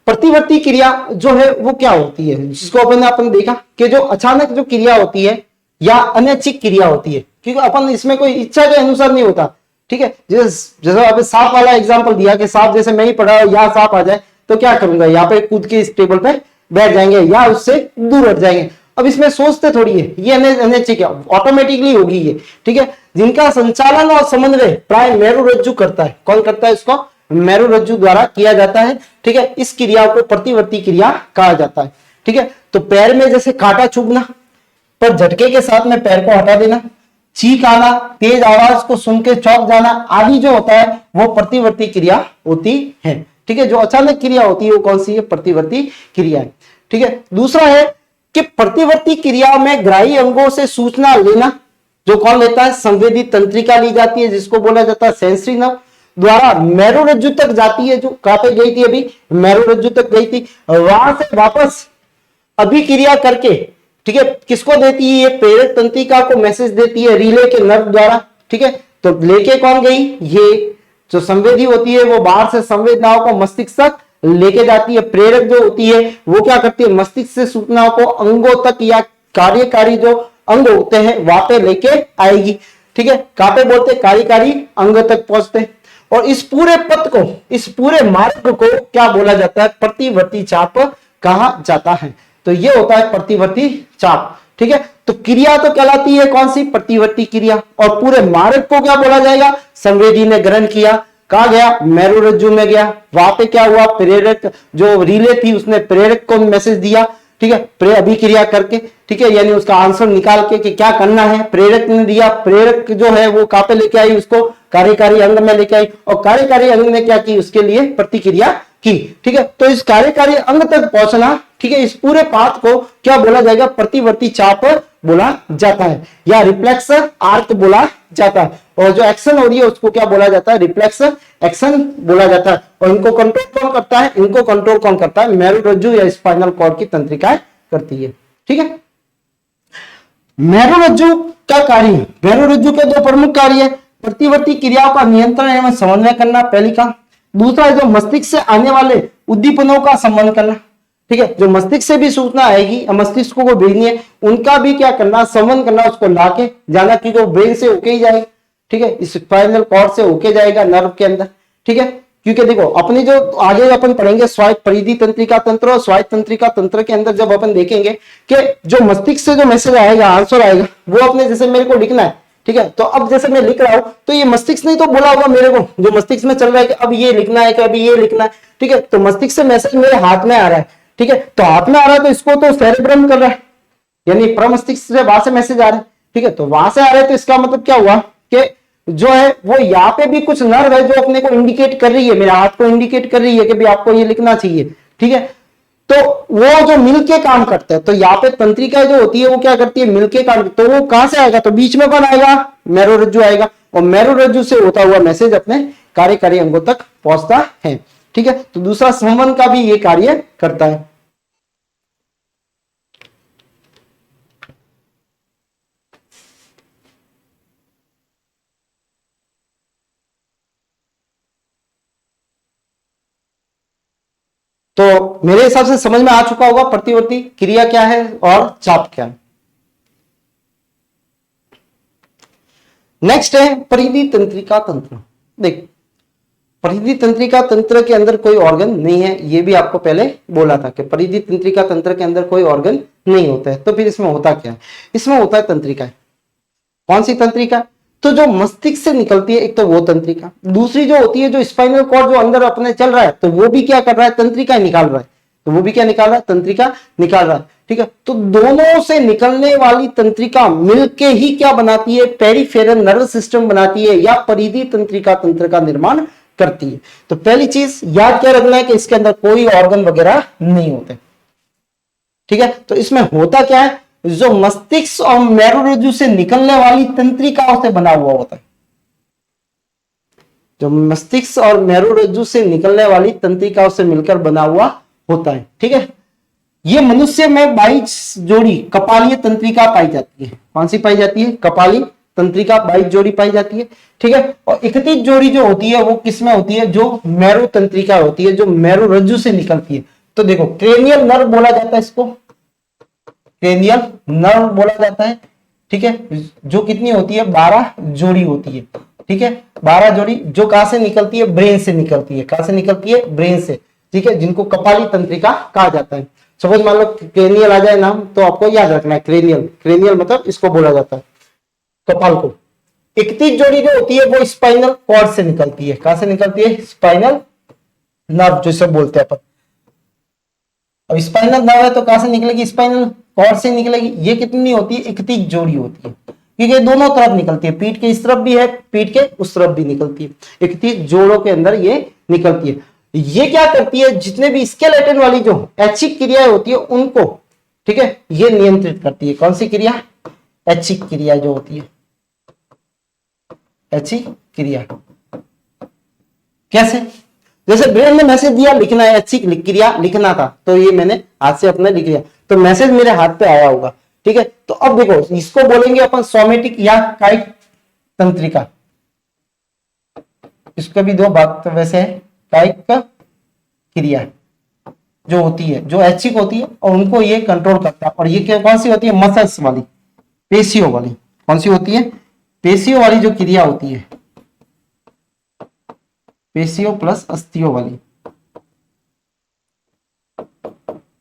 प्रतिवर्ती क्रिया जो है वो क्या होती है, जिसको अपन देखा कि जो अचानक जो क्रिया होती है या अनैच्छिक क्रिया होती है, क्योंकि अपन इसमें कोई इच्छा के अनुसार नहीं होता। ठीक है, जैसे आपने सांप वाला एग्जांपल दिया कि सांप जैसे मैं ही पढ़ा यहाँ सांप आ जाए तो क्या करूंगा, यहाँ पे कूद के इस टेबल पे बैठ जाएंगे या उससे दूर हट जाएंगे। अब इसमें सोचते थोड़ी है, ये अनैच्छिक है, ऑटोमेटिकली होगी ये। ठीक है, जिनका संचालन और समन्वय प्राय मेरुरज्जु करता है। कौन करता है इसको, मेरुरज्जु द्वारा किया जाता है। ठीक है, इस क्रिया को प्रतिवर्ती क्रिया कहा जाता है। ठीक है, तो पैर में जैसे कांटा चुभना, पर झटके के साथ में पैर को हटा देना, चीख आना, तेज आवाज को सुन के चौंक जाना आदि जो होता है वो प्रतिवर्ती क्रिया होती है। ठीक है, जो अचानक क्रिया होती है वो कौन सी है, प्रतिवर्ती क्रिया है। ठीक है, दूसरा है कि प्रतिवर्ती क्रिया में ग्राही अंगों से सूचना लेना, जो कौन लेता है, संवेदी तंत्रिका ली जाती है, जिसको बोला जाता है सेंसरी नर्व, द्वारा मेरुरज्जु तक जाती है। जो कहां पे गई थी, अभी मेरुरज्जु तक गई थी, वहां से वापस अभिक्रिया करके, ठीक है, किसको देती है, ये प्रेरक तंत्रिका को मैसेज देती है रिले के नर्व द्वारा। ठीक है, तो लेके कौन गई, ये जो संवेदी होती है वो बाहर से संवेदनाओं को मस्तिष्क तक लेके जाती है। प्रेरक जो होती है वो क्या करती है, मस्तिष्क से सूचनाओं को अंगों तक या कार्यकारी जो अंग होते हैं वहां पे लेके आएगी। ठीक है, कहां पे बोलते हैं, कार्यकारी अंग तक पहुंचते हैं। और इस पूरे पथ को, इस पूरे मार्ग को क्या बोला जाता है, प्रतिवर्ती चाप कहा जाता है। तो ये होता है प्रतिवर्ती चाप। ठीक है, तो क्रिया तो कहलाती है कौन सी, प्रतिवर्ती क्रिया। और पूरे मार्ग को क्या बोला जाएगा, संवेदी ने ग्रहण किया, कहा गया, मेरुरज्जु में गया, वहां पे क्या हुआ, प्रेरक जो रिले थी उसने प्रेरक को मैसेज दिया। ठीक है, अभिक्रिया करके, ठीक है, यानी उसका आंसर निकाल के कि क्या करना है, प्रेरक ने दिया, प्रेरक जो है वो कहां पे लेके आई, उसको कार्यकारी अंग में लेके आई, और कार्यकारी अंग ने क्या की, उसके लिए प्रतिक्रिया की। ठीक है, तो इस कार्यकारी अंग तक पहुंचना, ठीक है, इस पूरे पाथ को क्या बोला जाएगा, प्रतिवर्ती चाप बोला जाता है, या रिफ्लेक्स आर्क बोला जाता है। और जो एक्शन हो रही है उसको क्या बोला जाता है, रिफ्लेक्स एक्शन बोला जाता है। और इनको कंट्रोल कौन करता है, इनको कंट्रोल कौन करता है, मेरुरज्जु या स्पाइनल कॉर्ड की तंत्रिकाएं करती है। ठीक है, मेरुरज्जु का कार्य, मेरुरज्जु के दो प्रमुख कार्य है, प्रतिवर्ती क्रियाओं का नियंत्रण एवं समन्वय करना, पहली का। दूसरा है जो मस्तिष्क से आने वाले उद्दीपनों का संबंध करना। ठीक है, जो मस्तिष्क से भी सूचना आएगी, मस्तिष्क को भेजनी है, उनका भी क्या करना, संबंध करना, उसको लाके जाना, क्योंकि वो ब्रेन से होके ही जाएगा। ठीक है, इस स्पाइनल कॉर्ड से होके जाएगा नर्व के अंदर। ठीक है, क्योंकि देखो अपनी जो आगे अपन पढ़ेंगे स्वायत्त परिधि तंत्रिका तंत्र और स्वायत्त तंत्रिका तंत्र के अंदर जब अपन देखेंगे कि जो मस्तिष्क से जो मैसेज आएगा, आंसर आएगा, वो अपने जैसे मेरे को लिखना है। ठीक है, तो अब जैसे मैं लिख रहा हूं तो ये मस्तिष्क ने तो बोला होगा मेरे को, जो मस्तिष्क में चल रहा है कि अब ये लिखना है कि अभी ये लिखना है। ठीक है, तो मस्तिष्क से मैसेज मेरे हाथ में आ रहा है। ठीक है, तो हाथ में आ रहा है तो इसको तो सेरेब्रम कर रहा है, यानी प्रमस्तिष्क से वहां से मैसेज आ रहा है। ठीक है, तो वहां से आ रहा है तो इसका मतलब क्या हुआ कि जो है वो यहाँ पे भी कुछ नर्व है जो अपने को इंडिकेट कर रही है, मेरे हाथ को इंडिकेट कर रही है कि भाई आपको ये लिखना चाहिए। ठीक है, तो वो जो मिलके काम करता है, तो यहाँ पे तंत्रिका जो होती है वो क्या करती है, मिलके काम, तो वो कहां से आएगा, तो बीच में कौन आएगा, मेरुरज्जु आएगा, और मेरुरज्जु से होता हुआ मैसेज अपने कार्यकारी अंगों तक पहुंचता है। ठीक है, तो दूसरा संवहन का भी ये कार्य करता है। तो मेरे हिसाब से समझ में आ चुका होगा प्रतिवर्ती क्रिया क्या है और चाप क्या है। नेक्स्ट है परिधि तंत्रिका तंत्र। देख, परिधि तंत्रिका तंत्र के अंदर कोई ऑर्गन नहीं है, ये भी आपको पहले बोला था कि परिधि तंत्रिका तंत्र के अंदर कोई ऑर्गन नहीं होता है। तो फिर इसमें होता क्या है, इसमें होता है तंत्रिका। कौन सी तंत्रिका, तो जो मस्तिष्क से निकलती है, एक तो वो तंत्रिका, दूसरी जो होती है जो स्पाइनल कॉर्ड जो अंदर अपने चल रहा है, तो वो भी क्या कर रहा है, तंत्रिका निकाल रहा है, तो वो भी क्या निकाल रहा है, तंत्रिका निकाल रहा है। ठीक है, तो दोनों से निकलने वाली तंत्रिका मिलके ही क्या बनाती है, पेरिफेरल नर्व सिस्टम बनाती है, या परिधि तंत्रिका तंत्र का निर्माण करती है। तो पहली चीज याद क्या रखना है कि इसके अंदर कोई ऑर्गन वगैरह नहीं होते। ठीक है, तो इसमें होता क्या है, जो मस्तिष्क और मेरुरज्जु से निकलने वाली तंत्रिकाओं से बना हुआ होता है, जो मस्तिष्क और मेरुरज्जु से निकलने वाली तंत्रिकाओं से मिलकर बना हुआ होता है। ठीक है, ये मनुष्य में 22 जोड़ी कपालीय तंत्रिका पाई जाती है। कौन सी पाई जाती है, कपाली तंत्रिका 22 जोड़ी पाई जाती है। ठीक है, और 31 जोड़ी जो होती है वो किसमें होती है, जो मेरु तंत्रिका होती है, जो मेरुरज्जु से निकलती है। तो देखो क्रेनियल नर्व बोला जाता है इसको, क्रेनियल नर्व बोला जाता है। ठीक है, जो कितनी होती है, 12 जोड़ी होती है। ठीक है, 12 जोड़ी जो कहां से निकलती है, ब्रेन से निकलती है। कहां से निकलती है, ब्रेन से। ठीक है, जिनको कपाली तंत्रिका कहा जाता है। सपोज मान लो क्रेनियल आ जाए नाम, तो आपको याद रखना है क्रेनियल, क्रेनियल मतलब इसको बोला जाता है, कपाल को। 31 जोड़ी जो होती है वो स्पाइनल कॉर्ड से निकलती है। कहां से निकलती है, स्पाइनल नर्व जिसे बोलते हैं अपन। अब स्पाइनल नर्व है तो कहां से निकलेगी, स्पाइनल कॉर्ड से निकलेगी। ये कितनी होती है, 31 जोड़ी होती है, क्योंकि दोनों तरफ निकलती है, पीठ के इस तरफ भी है, पीठ के उस तरफ भी निकलती है। 31 जोड़ों के अंदर ये निकलती है। ये क्या करती है, जितने भी स्केलेटन वाली जो ऐच्छिक क्रियाएं होती है उनको, ठीक है, ये नियंत्रित करती है। कौन सी क्रिया, ऐच्छिक क्रिया जो होती है, ऐच्छिक क्रिया। कैसे, जैसे ब्रेन ने मैसेज दिया लिखना है, ऐच्छिक क्रिया लिखना था, तो ये मैंने हाथ से अपने लिख लिया, तो मैसेज मेरे हाथ पे आया होगा। ठीक है, तो अब देखो इसको बोलेंगे अपन सोमेटिक या कायिक तंत्रिका। इसका भी दो भाग तो वैसे है, कायिक क्रिया, जो होती है, जो ऐच्छिक होती है, और उनको ये कंट्रोल करता है। और ये क्या कौन सी होती है? मसल्स वाली, पेशियों वाली। कौन सी होती है? पेशियों वाली जो क्रिया होती है, पेशियों प्लस अस्थियों वाली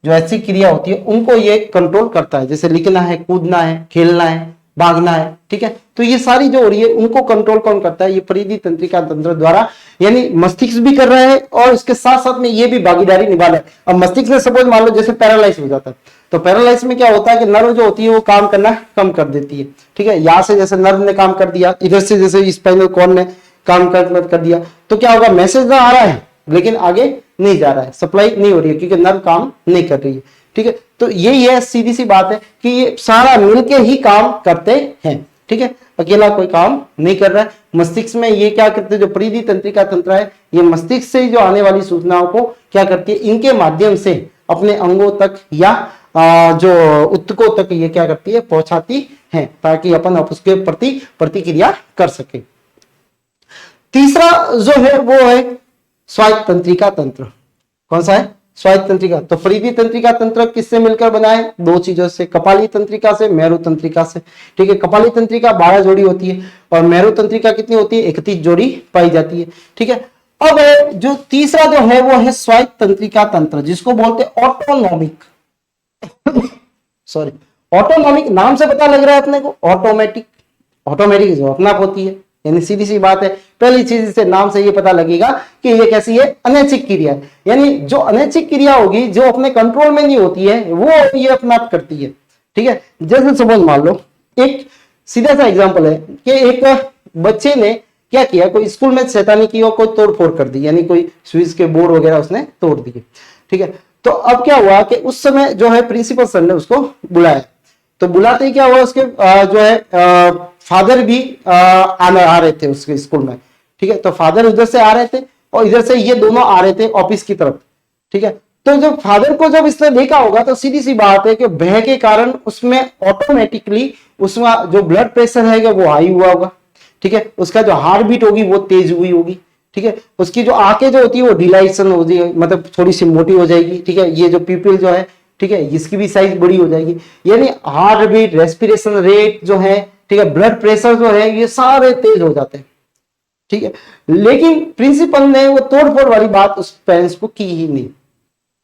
जो ऐसी क्रिया होती है, उनको ये कंट्रोल करता है। जैसे लिखना है, कूदना है, खेलना है, भागना है, ठीक है। तो ये सारी जो हो रही है उनको कंट्रोल कौन करता है? ये परिधि तंत्रिका तंत्र द्वारा, यानी मस्तिष्क भी कर रहा है और इसके साथ साथ में ये भी भागीदारी निभा रहा है। अब मस्तिष्क में सपोज मान लो जैसे पैरालाइज हो जाता है, तो पैरालाइज में क्या होता है कि नर्व जो होती है वो काम करना कम कर देती है, ठीक है। यहां से जैसे नर्व ने काम कर दिया, इधर से जैसे स्पाइनल कॉर्ड ने काम कर दिया, तो क्या होगा? मैसेज तो आ रहा है लेकिन आगे नहीं जा रहा है, सप्लाई नहीं हो रही है क्योंकि नर्व काम नहीं कर रही है, ठीक है। तो ये सीधी सी बात है कि ये सारा मिलके ही काम करते हैं, ठीक है। अकेला कोई काम नहीं कर रहा है। मस्तिष्क में ये क्या करते हैं? जो परिधि तंत्रिका तंत्र है, ये मस्तिष्क से जो आने वाली सूचनाओं को क्या करती है? इनके माध्यम से अपने अंगों तक या जो उत्तकों तक ये क्या करती है? पहुंचाती है, ताकि अपन उसके प्रति प्रतिक्रिया कर सके। तीसरा जो है वो है स्वायत्त तंत्रिका तंत्र। कौन सा है? स्वायत्त तंत्रिका। तो परिधि तंत्रिका तंत्र किससे मिलकर बना है? दो चीजों से, कपाली तंत्रिका से, मेरु तंत्रिका से, ठीक है। कपाली तंत्रिका 12 जोड़ी होती है और मेरु तंत्रिका कितनी होती है? 31 जोड़ी पाई जाती है, ठीक है। अब जो तीसरा जो है वो है स्वायत्त तंत्रिका तंत्र, जिसको बोलते हैं ऑटोनॉमिक। सॉरी, ऑटोनॉमिक नाम से पता लग रहा है अपने को, ऑटोमेटिक। ऑटोमेटिक जो अपना आप होती है, यानी सीधी सी बात है। पहली चीज से नाम से ये पता लगेगा कि ये कैसी है? अनैच्छिक क्रिया है। यानी जो अनैच्छिक क्रिया होगी, जो अपने कंट्रोल में नहीं होती है, वो ये अपना आप करती है, ठीक है। जैसे सपोज मान लो, एक सीधा सा एग्जांपल है कि एक बच्चे ने क्या किया? कोई स्कूल में शैतानी की और कोई तोड़फोड़ कर दी, यानी कोई स्विच के बोर्ड वगैरह उसने तोड़ दिए, ठीक है। तो अब क्या हुआ कि उस समय जो है प्रिंसिपल सर ने उसको बुलाया। तो बुलाते ही क्या हुआ? उसके जो है फादर भी आ रहे थे उसके स्कूल में, ठीक है। तो फादर उधर से आ रहे थे और इधर से ये दोनों आ रहे थे ऑफिस की तरफ, ठीक है। तो जब फादर को जब इसने देखा होगा, तो सीधी सी बात है कि भय के कारण उसमें ऑटोमेटिकली उसमें जो ब्लड प्रेशर है वो हाई हुआ होगा, ठीक है। उसका जो हार्ट बीट होगी वो तेज हुई होगी, ठीक है। उसकी जो आंखें जो होती है वो डिलाइशन हो जाएगी, मतलब थोड़ी सी मोटी हो जाएगी, ठीक है। ये जो पीपल जो है, ठीक है, इसकी भी साइज बड़ी हो जाएगी। यानी हार्ट बीट, रेस्पिरेशन रेट जो है, ठीक है, ब्लड प्रेशर जो है, ये सारे तेज हो जाते हैं, ठीक है। लेकिन प्रिंसिपल ने वो तोड़फोड़ वाली बात उस पेरेंट्स को की ही नहीं,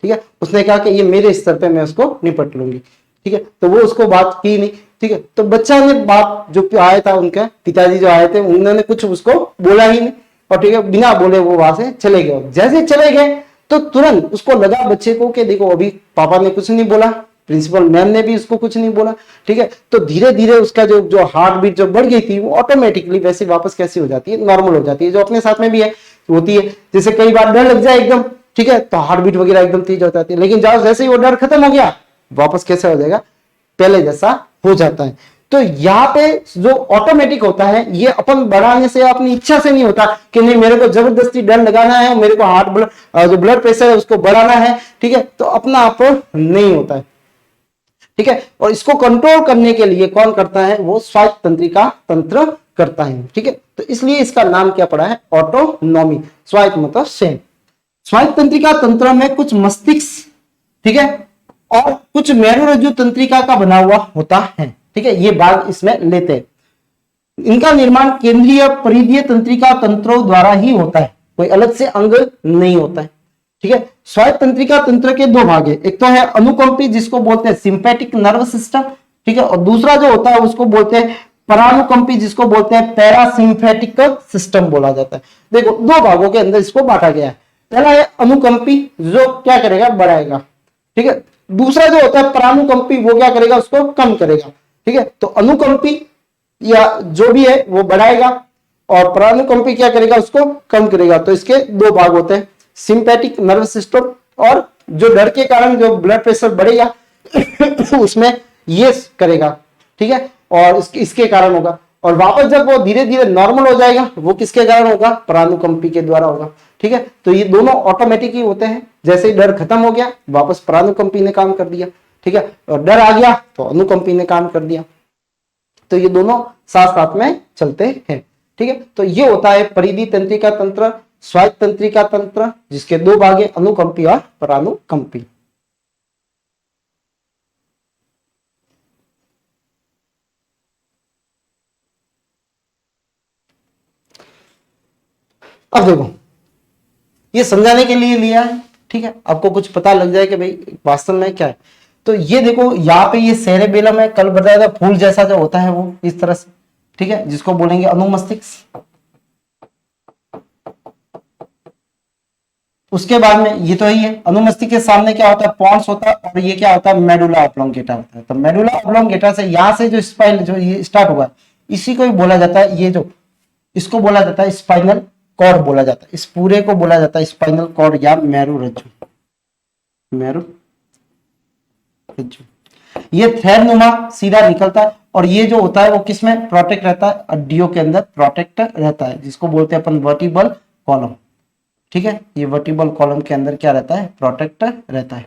ठीक है। उसने कहा कि ये मेरे स्तर पे मैं उसको निपट लूंगी, ठीक है। तो वो उसको बात की नहीं, ठीक है। तो बच्चा ने बात, जो आया था उनके पिताजी जो आए थे, उन्होंने कुछ उसको बोला ही नहीं, और ठीक है, बिना बोले वो वहां से चले गए। जैसे चले गए तो तुरंत उसको लगा बच्चे को कि देखो अभी पापा ने कुछ नहीं बोला, प्रिंसिपल मैम ने भी उसको कुछ नहीं बोला, ठीक है। तो धीरे धीरे उसका जो जो हार्ट बीट जो बढ़ गई थी, वो ऑटोमेटिकली वैसे वापस कैसी हो जाती है? नॉर्मल हो जाती है, जो अपने साथ में भी है होती है। जैसे कई बार डर लग जाए एकदम, ठीक है, तो हार्ट बीट वगैरह एकदम तेज हो जाती है। लेकिन जैसे ही वो डर खत्म हो गया, वापस कैसे हो जाएगा? पहले जैसा हो जाता है। तो यहाँ पे जो ऑटोमेटिक होता है, ये अपन बढ़ाने से, अपनी इच्छा से नहीं होता कि नहीं मेरे को जबरदस्ती डर लगाना है, मेरे को हार्ट जो ब्लड प्रेशर है उसको बढ़ाना है, ठीक है। तो अपना आप नहीं होता है, ठीक है। और इसको कंट्रोल करने के लिए कौन करता है? वो स्वायत्त तंत्रिका तंत्र करता है, ठीक है। तो इसलिए इसका नाम क्या पड़ा है? ऑटोनॉमी। स्वायत्त मतलब स्वयं। स्वायत्त तंत्रिका तंत्र में कुछ मस्तिष्क, ठीक है, और कुछ मेरुरज्जु तंत्रिका का बना हुआ होता है, ठीक है। ये भाग इसमें लेते हैं। इनका निर्माण केंद्रीय परिधीय तंत्रिका तंत्रों द्वारा ही होता है, कोई अलग से अंग नहीं होता है, ठीक है। स्वायत्त तंत्रिका तंत्र के दो भाग है, एक तो है अनुकंपी जिसको बोलते हैं सिंपैथिक नर्व सिस्टम, ठीक है, और दूसरा जो होता है उसको बोलते हैं परानुकंपी जिसको बोलते हैं पैरासिम्पैथिक सिस्टम बोला जाता है। देखो दो भागों के अंदर इसको बांटा गया है। पहला है अनुकंपी, जो क्या करेगा? बढ़ाएगा, ठीक है। दूसरा जो होता है परानुकंपी, वो क्या करेगा? उसको कम करेगा, ठीक है। तो अनुकंपी या जो भी है वो बढ़ाएगा और परानुकंपी क्या करेगा? उसको कम करेगा। तो इसके दो भाग होते हैं, सिंपैथिक नर्व सिस्टम, और जो डर के कारण जो ब्लड प्रेशर बढ़ेगा उसमें ये करेगा, ठीक है, और इसके कारण होगा। और वापस जब वो धीरे धीरे नॉर्मल हो जाएगा, वो किसके कारण होगा? परानुकंपी के द्वारा होगा, ठीक है। तो ये दोनों ऑटोमेटिक ही होते हैं। जैसे ही डर खत्म हो गया, वापस परानुकंपी ने काम कर दिया, ठीक है, और डर आ गया तो अनुकंपी ने काम कर दिया। तो ये दोनों साथ साथ में चलते हैं, ठीक है। तो ये होता है परिधि तंत्रिका तंत्र, स्वायत्त तंत्रिका तंत्र, जिसके दो भाग है, अनुकंपी और परानुकंपी। अब देखो, ये समझाने के लिए लिया है, ठीक है, आपको कुछ पता लग जाए कि भाई वास्तव में क्या है। तो ये देखो यहाँ पे ये सेरेबेलम है, कल बताया था फूल जैसा जो होता है वो इस तरह से, ठीक है, जिसको बोलेंगे अनुमस्तिष्क। उसके बाद में ये तो ही है, अनुमस्तिष्क के सामने क्या होता है, पॉन्स होता है, और ये क्या होता है, मेडुला ऑब्लोंगेटा होता है। तो मेडुला ऑब्लोंगेटा से यहां से जो स्पाइन जो ये स्टार्ट हुआ, इसी को ही बोला जाता है, ये जो इसको बोला जाता है स्पाइनल कॉर्ड बोला जाता है, इस पूरे को बोला जाता है स्पाइनल कॉर्ड या मेरुरज्जु, मेरुरज्जु। ये थ्रेड नुमा सीधा निकलता है, और ये जो होता है वो किसमें प्रोटेक्ट रहता है, हड्डियों के अंदर प्रोटेक्ट रहता है, जिसको बोलते हैं अपन वर्टिबल कॉलम, ठीक है, ये वर्टिबल कॉलम के अंदर क्या रहता है, प्रोटेक्ट रहता है,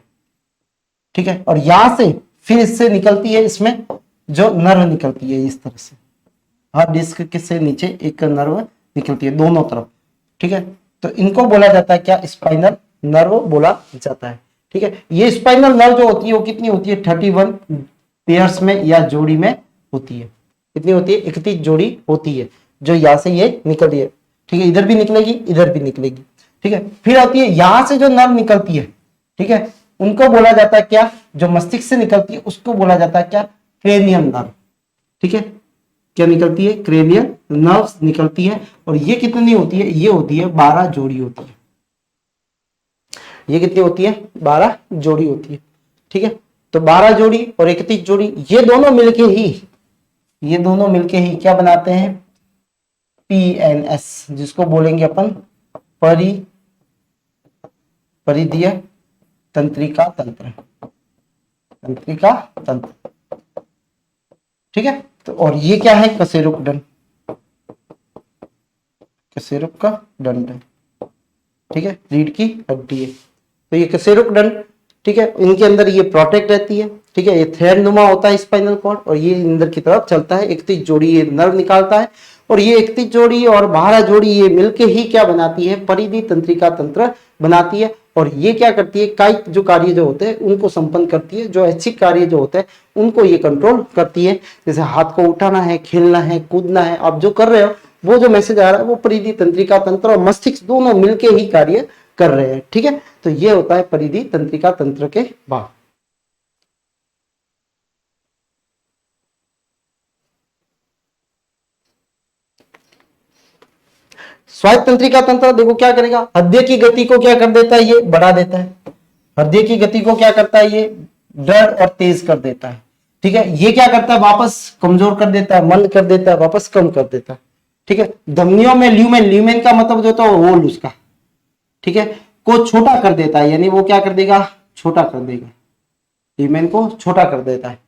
ठीक है। और यहां से फिर इससे निकलती है, इसमें जो नर्व निकलती है इस तरह से, हार्ड डिस्क के से नीचे एक नर्व निकलती है दोनों तरफ, ठीक है। तो इनको बोला जाता है क्या, स्पाइनल नर्व बोला जाता है, ठीक है। ये स्पाइनल नर्व जो होती है वो कितनी होती है, 31 पेयर्स में या जोड़ी में होती है। कितनी होती है, 31 जोड़ी होती है, जो यहां से ये निकलती है, ठीक है, इधर भी निकलेगी इधर भी निकलेगी, ठीक है। फिर आती है यहां से जो नर्व निकलती है, ठीक है, उनको बोला जाता है क्या, जो मस्तिष्क से निकलती है उसको बोला जाता है क्या, क्रेनियम नर्व, ठीक है। क्या निकलती है, क्रेनियल नर्व्स निकलती है, और ये कितनी होती है, ये होती है 12 जोड़ी होती है। ये कितनी होती है, 12 जोड़ी होती है, ठीक है। तो 12 जोड़ी और 31 जोड़ी, ये दोनों मिलके ही क्या बनाते हैं, पीएनएस, जिसको बोलेंगे अपन परिधीय तंत्रिका तंत्र, ठीक है। तो और ये क्या है, कशेरुक दंड, कशेरुक का दंड है, ठीक है, रीढ़ की हड्डी है। तो ये कशेरुक दंड, ठीक है, इनके अंदर ये प्रोटेक्ट रहती है, ठीक है, ये थ्रेड नुमा होता है स्पाइनल कॉर्ड, और ये अंदर की तरफ चलता है, 31 जोड़ी ये नर्व निकालता है, और ये 31 जोड़ी और 12 जोड़ी ये मिलके ही क्या बनाती है, परिधि तंत्रिका तंत्र बनाती है। और ये क्या करती है, कायिक जो कार्य जो होते हैं उनको संपन्न करती है, जो ऐच्छिक कार्य जो होते हैं उनको ये कंट्रोल करती है। जैसे हाथ को उठाना है, खेलना है, कूदना है, आप जो कर रहे हो वो जो मैसेज आ रहा है वो परिधि तंत्रिका तंत्र और मस्तिष्क दोनों मिलके ही कार्य कर रहे हैं, ठीक है। तो ये होता है परिधि तंत्रिका तंत्र के भाग। स्वायत्त तंत्रिका तंत्र देखो क्या करेगा, हृदय की गति को क्या कर देता है, ये बढ़ा देता है, हृदय की गति को क्या करता है, ये दृढ़ और तेज कर देता है, ठीक है। ये क्या करता है, वापस कमजोर कर देता है, मंद कर देता है, वापस कम कर देता है, ठीक है। धमनियों में ल्यूमेन का मतलब जो होता है होल उसका, ठीक है, को छोटा कर देता है, यानी वो क्या कर देगा, छोटा कर देगा, ल्यूमेन को छोटा कर देता है,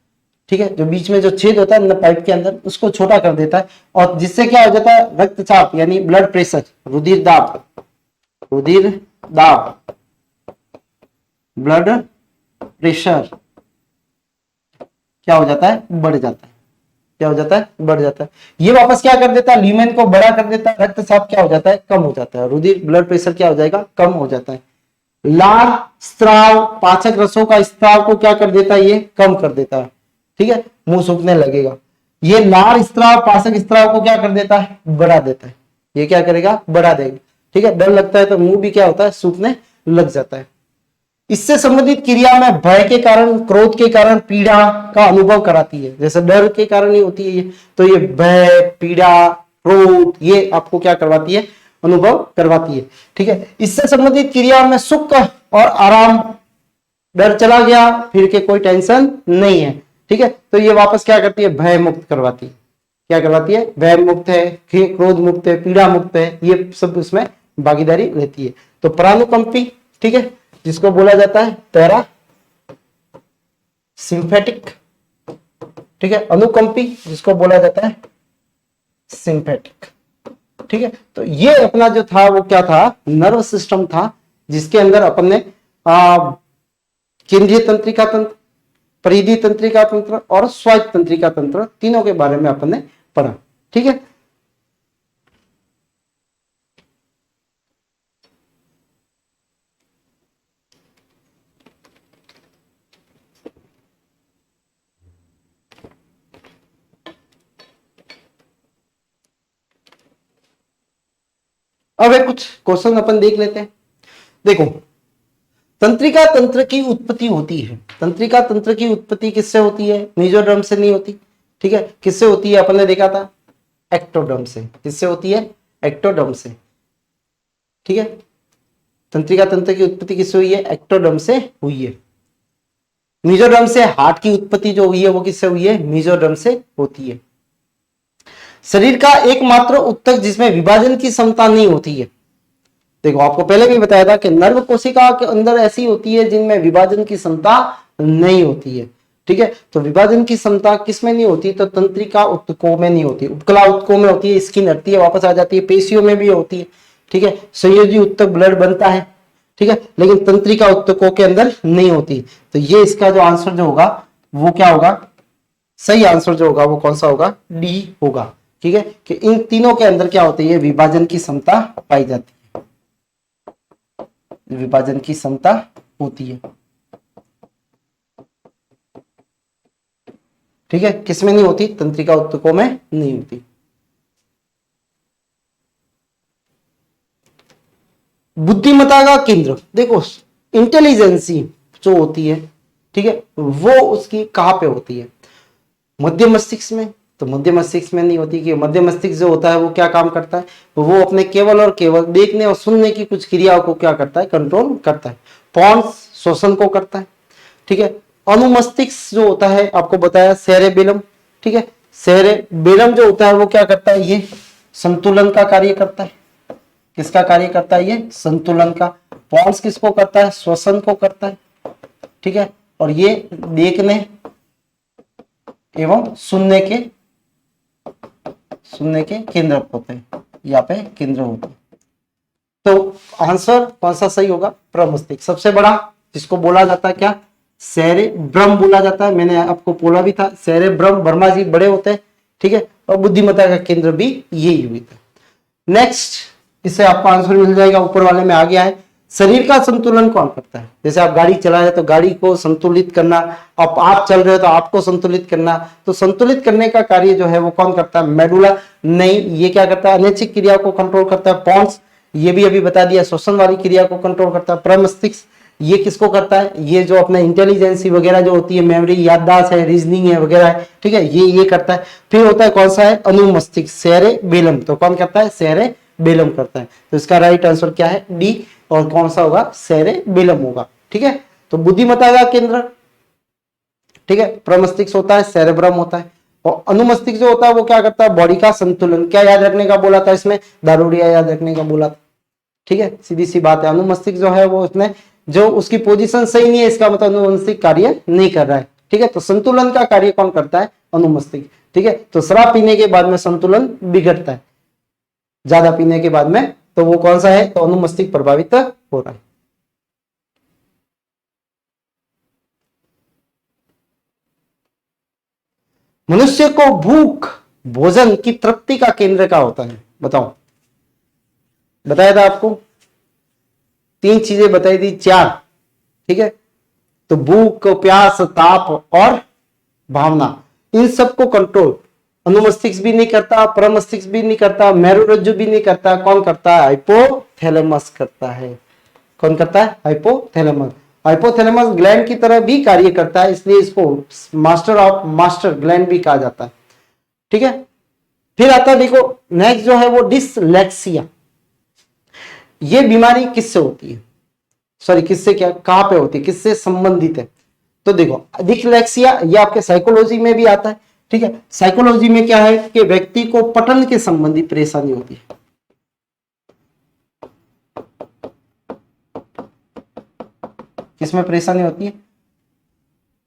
ठीक है। जो बीच में जो छेद होता है पाइप के अंदर उसको छोटा कर देता है, और जिससे क्या हो जाता है, रक्तचाप यानी ब्लड प्रेशर, रुधिर दाब, ब्लड प्रेशर क्या हो जाता है, बढ़ जाता है, क्या हो जाता है, बढ़ जाता है। ये वापस क्या कर देता है, ल्यूमेन को बड़ा कर देता है, रक्तचाप क्या हो जाता है, कम हो जाता है, रुधिर ब्लड प्रेशर क्या हो जाएगा, कम हो जाता है। लार स्त्राव, पाचक रसों का स्त्राव को क्या कर देता है, ये कम कर देता है, ठीक है, मुंह सूखने लगेगा। ये लार स्त्राव पाचक स्त्राव को क्या कर देता है, बढ़ा देता है, ये क्या करेगा, बढ़ा देगा, ठीक है। डर लगता है तो मुंह भी क्या होता है, सूखने लग जाता है। इससे संबंधित क्रिया में भय के कारण, क्रोध के कारण पीड़ा का अनुभव कराती है, जैसे डर के कारण ही होती है ये, तो ये भय, पीड़ा, क्रोध ये आपको क्या करवाती है, अनुभव करवाती है, ठीक है। इससे संबंधित क्रिया में सुख और आराम, डर चला गया फिर के कोई टेंशन नहीं है, ठीक है। तो ये वापस क्या करती है, भय मुक्त करवाती है, क्या करवाती है, भय मुक्त है, क्रोध मुक्त है, पीड़ा मुक्त है, ये सब उसमें भागीदारी रहती है। तो परानुकंपी, ठीक है, जिसको बोला जाता है पैरा सिंपैथिक, ठीक है, अनुकंपी जिसको बोला जाता है सिंपैथिक, ठीक है। तो ये अपना जो था वो क्या था, नर्व सिस्टम था, जिसके अंदर अपन ने केंद्रीय तंत्रिका तंत्र, परिधि तंत्रिका तंत्र और स्वायत्त तंत्रिका तंत्र तीनों के बारे में अपन ने पढ़ा, ठीक है। अब एक कुछ क्वेश्चन अपन देख लेते हैं। देखो, तंत्रिका तंत्र की उत्पत्ति होती है, तंत्रिका तंत्र की उत्पत्ति किससे होती है? मेसोडर्म से नहीं होती, ठीक है। किससे होती है? अपन ने देखा था एक्टोडर्म से। किससे होती है? एक्टोडर्म से, ठीक है। तंत्रिका तंत्र की उत्पत्ति किससे हुई है? एक्टोडर्म से हुई है। मेसोडर्म से हार्ट की उत्पत्ति जो हुई है वो किससे हुई है? मेसोडर्म से होती है। शरीर का एकमात्र ऊतक जिसमें विभाजन की क्षमता नहीं होती है। देखो, आपको पहले भी बताया था कि नर्व कोशिका के अंदर ऐसी होती है जिनमें विभाजन की क्षमता नहीं होती है, ठीक है। तो विभाजन की क्षमता किसमें नहीं होती? तो तंत्रिका ऊतकों में नहीं होती, उपकला ऊतकों में होती है। स्किन हटती है, वापस आ जाती है, पेशियों में भी होती है, ठीक है। संयोजी ऊतक ब्लड बनता है, ठीक है, लेकिन तंत्रिका ऊतकों के अंदर नहीं होती। तो ये इसका जो आंसर जो होगा वो क्या होगा? सही आंसर जो होगा वो कौन सा होगा? डी होगा, ठीक है। कि इन तीनों के अंदर क्या होती है? विभाजन की क्षमता पाई जाती है, विभाजन की क्षमता होती है, ठीक है। किसमें नहीं होती? तंत्रिका ऊतकों में नहीं होती। बुद्धिमत्ता का केंद्र, देखो इंटेलिजेंसी जो होती है, ठीक है, वो उसकी कहां पे होती है? मध्य मस्तिष्क में। तो मध्य मस्तिष्क में नहीं होती, कि मध्य मस्तिष्क जो होता है वो क्या काम करता है? तो वो अपने केवल और केवल देखने और सुनने की कुछ क्रियाओं को क्या करता है? कंट्रोल करता है। पॉन्स शोषण को करता है, ठीक है। अनुमस्तिष्क जो होता है आपको बताया सेरेबेलम, ठीक है। सेरेबेलम जो होता है वो क्या करता है? ये संतुलन का कार्य करता है। किसका कार्य करता है? ये संतुलन का। पॉन्स किसको करता है? श्वसन को करता है, ठीक है। और ये देखने एवं सुनने के केंद्र होते हैं, यहाँ पे केंद्र होते हैं। तो आंसर कौन सा सही होगा? प्रमस्तिष्क सबसे बड़ा, जिसको बोला जाता है क्या? सेरेब्रम बोला जाता है। मैंने आपको बोला भी था सेरेब्रम वर्मा जी बड़े होते हैं, ठीक है। और बुद्धिमत्ता का केंद्र भी यही हुई था। नेक्स्ट, इससे आपको आंसर मिल जाएगा, ऊपर वाले में आ गया है। शरीर का संतुलन कौन करता है? जैसे आप गाड़ी चला रहे तो गाड़ी को संतुलित करना, आप चल रहे हो तो आपको संतुलित करना। तो संतुलित करने का कार्य जो है वो कौन करता है? मेडुला नहीं, ये क्या करता है? अनैच्छिक क्रिया को कंट्रोल करता है। पॉन्स, ये भी अभी बता दिया, श्वसन वाली क्रिया को कंट्रोल करता है। प्रमस्तिष्क, ये किसको करता है? ये जो अपना इंटेलिजेंसी वगैरह जो होती है, मेमोरी, याददाश्त है, रीजनिंग है वगैरह है, ठीक है, ये करता है। फिर होता है कौन सा है? अनुमस्तिष्क, सेरेबेलम। तो कौन करता है? सेरेबेलम करता है। तो इसका राइट आंसर क्या है? डी। और कौन सा होगा? सेरेबेलम होगा, ठीक है। तो बुद्धिमत्ता का केंद्र, ठीक है, प्रमस्तिष्क होता है, सेरेब्रम होता है। और अनुमस्तिष्क जो होता है वो क्या करता है? बॉडी का संतुलन। क्या याद रखने का बोला था इसमें? दारूडिया याद रखने का बोला था, ठीक है। सीधी सी बात है, अनुमस्तिष्क जो है वो उसने जो उसकी पोजीशन सही नहीं है, इसका मतलब अनुमस्तिष्क कार्य नहीं कर रहा है, ठीक है। तो संतुलन का कार्य कौन करता है? अनुमस्तिष्क, ठीक है। तो शराब पीने के बाद में संतुलन बिगड़ता है, ज्यादा पीने के बाद में, तो वो कौन सा है? तो अनुमस्तिष्क प्रभावित हो रहा है। मनुष्य को भूख भोजन की तृप्ति का केंद्र क्या होता है? बताओ। बताया था आपको, 3 चीजें बताई थी, 4, ठीक है। तो भूख, प्यास, ताप और भावना, इन सबको कंट्रोल अनुमस्तिष्क भी नहीं करता, प्रमस्तिष्क भी नहीं करता, मेरुरज्जु भी नहीं करता। कौन करता है? हाइपोथैलेमस करता है। कौन करता है? हाइपोथैलेमस। हाइपोथैलेमस ग्लैंड की तरह भी कार्य करता है, इसलिए इसको मास्टर ऑफ मास्टर ग्लैंड भी कहा जाता है, ठीक है। फिर आता है, देखो नेक्स्ट जो है वो डिसलेक्सिया। ये बीमारी किससे होती है? सॉरी, किससे, क्या, कहां पे होती है, किससे संबंधित है? तो देखो डिसलेक्सिया ये आपके साइकोलॉजी में भी आता है, ठीक है। साइकोलॉजी में क्या है कि व्यक्ति को पठन के संबंधी परेशानी होती है। किसमें परेशानी होती है?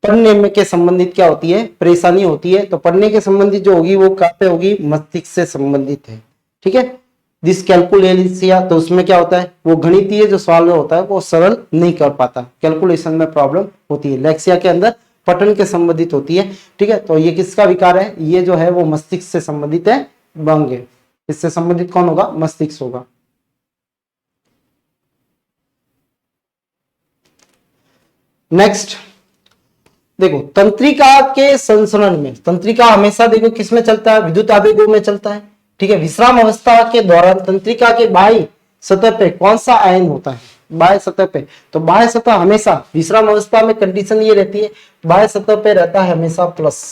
पढ़ने में के संबंधित क्या होती है? परेशानी होती है। तो पढ़ने के संबंधित जो होगी वो कहां पे होगी? मस्तिष्क से संबंधित है, ठीक है। डिसकैलकुलेसिया, तो उसमें क्या होता है? वो गणितीय जो सवाल होता है वो सरल नहीं कर पाता, कैलकुलेशन में प्रॉब्लम होती है। लेक्सिया के अंदर पठन के संबंधित होती है, ठीक है। तो ये किसका विकार है? ये जो है वो मस्तिष्क से संबंधित है, बंग। इससे संबंधित कौन होगा? मस्तिष्क होगा। नेक्स्ट देखो, तंत्रिका के संसरण में, तंत्रिका हमेशा देखो किसमें चलता है? विद्युत आवेगों में चलता है, ठीक है। विश्राम अवस्था के दौरान तंत्रिका के बाह्य सतह पे कौन सा आयन होता है, बाह्य सतह पे। तो बाह्य सतह हमेशा विश्राम अवस्था में कंडीशन ये रहती है, बाह्य सतह पे रहता है हमेशा प्लस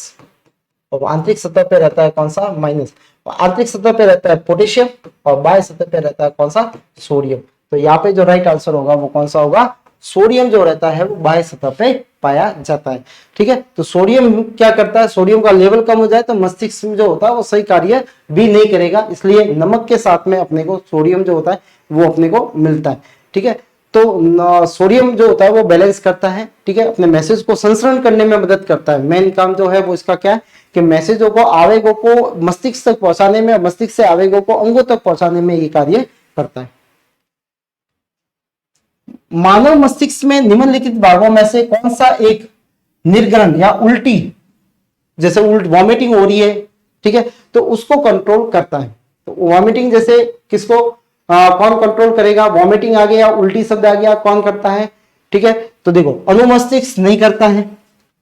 और आंतरिक सतह पे रहता है कौन सा, माइनस। आंतरिक सतह पे रहता है पोटेशियम और बाह्य सतह पे रहता है कौन सा, सोडियम। तो यहाँ पे जो राइट आंसर होगा वो कौन सा होगा, सोडियम जो रहता है वो बाह्य सतह पे पाया जाता है। ठीक है, तो सोडियम क्या करता है, सोडियम का लेवल कम हो जाए तो मस्तिष्क में जो होता है वो सही कार्य भी नहीं करेगा, इसलिए नमक के साथ में अपने को सोडियम जो होता है वो अपने को मिलता है। ठीक है, तो सोडियम जो होता है वो बैलेंस करता है। ठीक है, अपने मैसेज को संस्करण करने में मदद करता है। मेन काम जो है वो इसका क्या है कि मैसेजों को, आवेगों को मस्तिष्क तक पहुंचाने में, मस्तिष्क से आवेगों को अंगों तक पहुंचाने में ये कार्य करता है। मानव मस्तिष्क में निम्नलिखित भागों में से कौन सा एक निर्गरण या उल्टी, जैसे वॉमिटिंग हो रही है, ठीक है, तो उसको कंट्रोल करता है। तो वॉमिटिंग जैसे किसको कौन कंट्रोल करेगा, वॉमिटिंग आ गया, उल्टी शब्द आ गया, कौन करता है। ठीक है, तो देखो अनुमस्तिष्क नहीं करता है।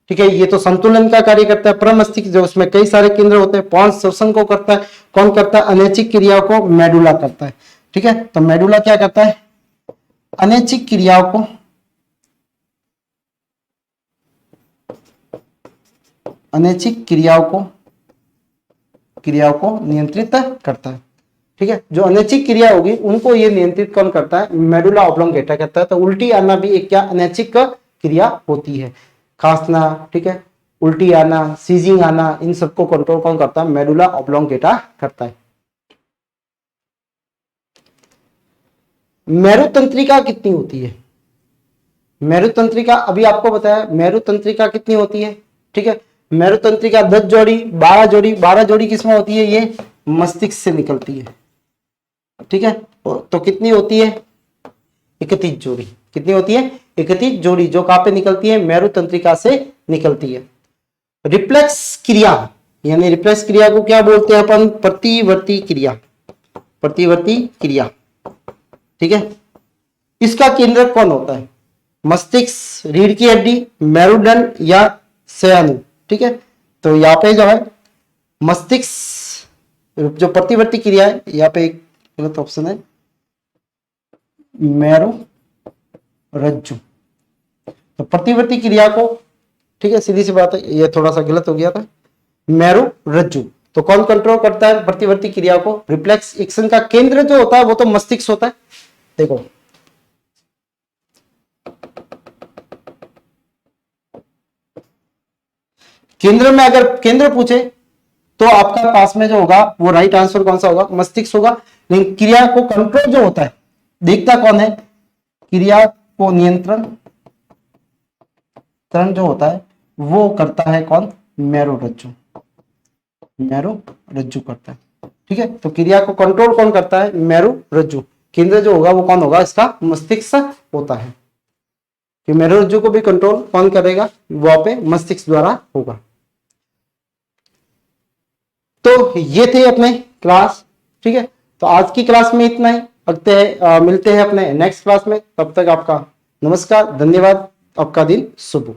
ठीक है, ये तो संतुलन का कार्य करता है। प्रमस्तिष्क जो उसमें कई सारे केंद्र होते हैं, पौंस श्वसन को करता है। कौन करता है, अनैच्छिक क्रियाओं को मेडुला करता है। ठीक है, तो मेडुला क्या करता है, अनैच्छिक क्रियाओं को, अनैच्छिक क्रियाओं को नियंत्रित करता है। ठीक है, जो अनैच्छिक क्रिया होगी उनको ये नियंत्रित कौन करता है, मेडुला ऑब्लोंगेटा करता है। तो उल्टी आना भी एक क्या अनैच्छिक क्रिया होती है, खांसना, ठीक है, उल्टी आना, सीजिंग आना, इन सबको कंट्रोल कौन करता है, मेडुला ऑब्लोंगेटा करता है। मेरुतंत्रिका कितनी होती है, मेरुतंत्रिका अभी आपको बताया, मेरुतंत्रिका कितनी होती है। ठीक है, मेरुतंत्रिका 10 जोड़ी, 12 जोड़ी, 12 जोड़ी किसमें होती है, ये मस्तिष्क से निकलती है। ठीक है, तो कितनी होती है, 31 जोड़ी। कितनी होती है, 31 जोड़ी, जो कहां पे निकलती है, मेरुतंत्रिका से निकलती है। रिफ्लेक्स क्रिया, यानी रिफ्लेक्स क्रिया को क्या बोलते हैं अपन, प्रतिवर्ती क्रिया, प्रतिवर्ती क्रिया। ठीक है, इसका केंद्रक कौन होता है, मस्तिष्क, रीढ़ की हड्डी, मेरुदंड या सयानु। ठीक है, तो यहाँ पे जो है मस्तिष्क, जो प्रतिवर्ती क्रिया है, यहाँ पे एक गलत ऑप्शन है, मेरो रज्जु। तो प्रतिवर्ती क्रिया को, ठीक है, सीधी सी बात है, ये थोड़ा सा गलत हो गया था, मेरो रज्जु। तो कौन कंट्रोल करता है प्रतिवर्ती क्रिया को, रिफ्लेक्स एक्शन का केंद्र जो होता है वो तो मस्तिष्क होता है। देखो केंद्र में, अगर केंद्र पूछे तो आपका पास में जो होगा वो राइट आंसर कौन सा होगा, मस्तिष्क होगा। लेकिन क्रिया को कंट्रोल जो होता है, देखता कौन है, क्रिया को नियंत्रण जो होता है वो करता है कौन, मेरुरज्जु, मेरुरज्जु करता है। ठीक है, तो क्रिया को कंट्रोल कौन करता है, मेरुरज्जु। केंद्र जो होगा वो कौन होगा, इसका मस्तिष्क होता है। कि मेरुरज्जु को भी कंट्रोल कौन करेगा, वहां पे मस्तिष्क द्वारा होगा। तो ये थे अपने क्लास। ठीक है, तो आज की क्लास में इतना ही, मिलते हैं अपने नेक्स्ट क्लास में। तब तक आपका नमस्कार, धन्यवाद, आपका दिन शुभ हो।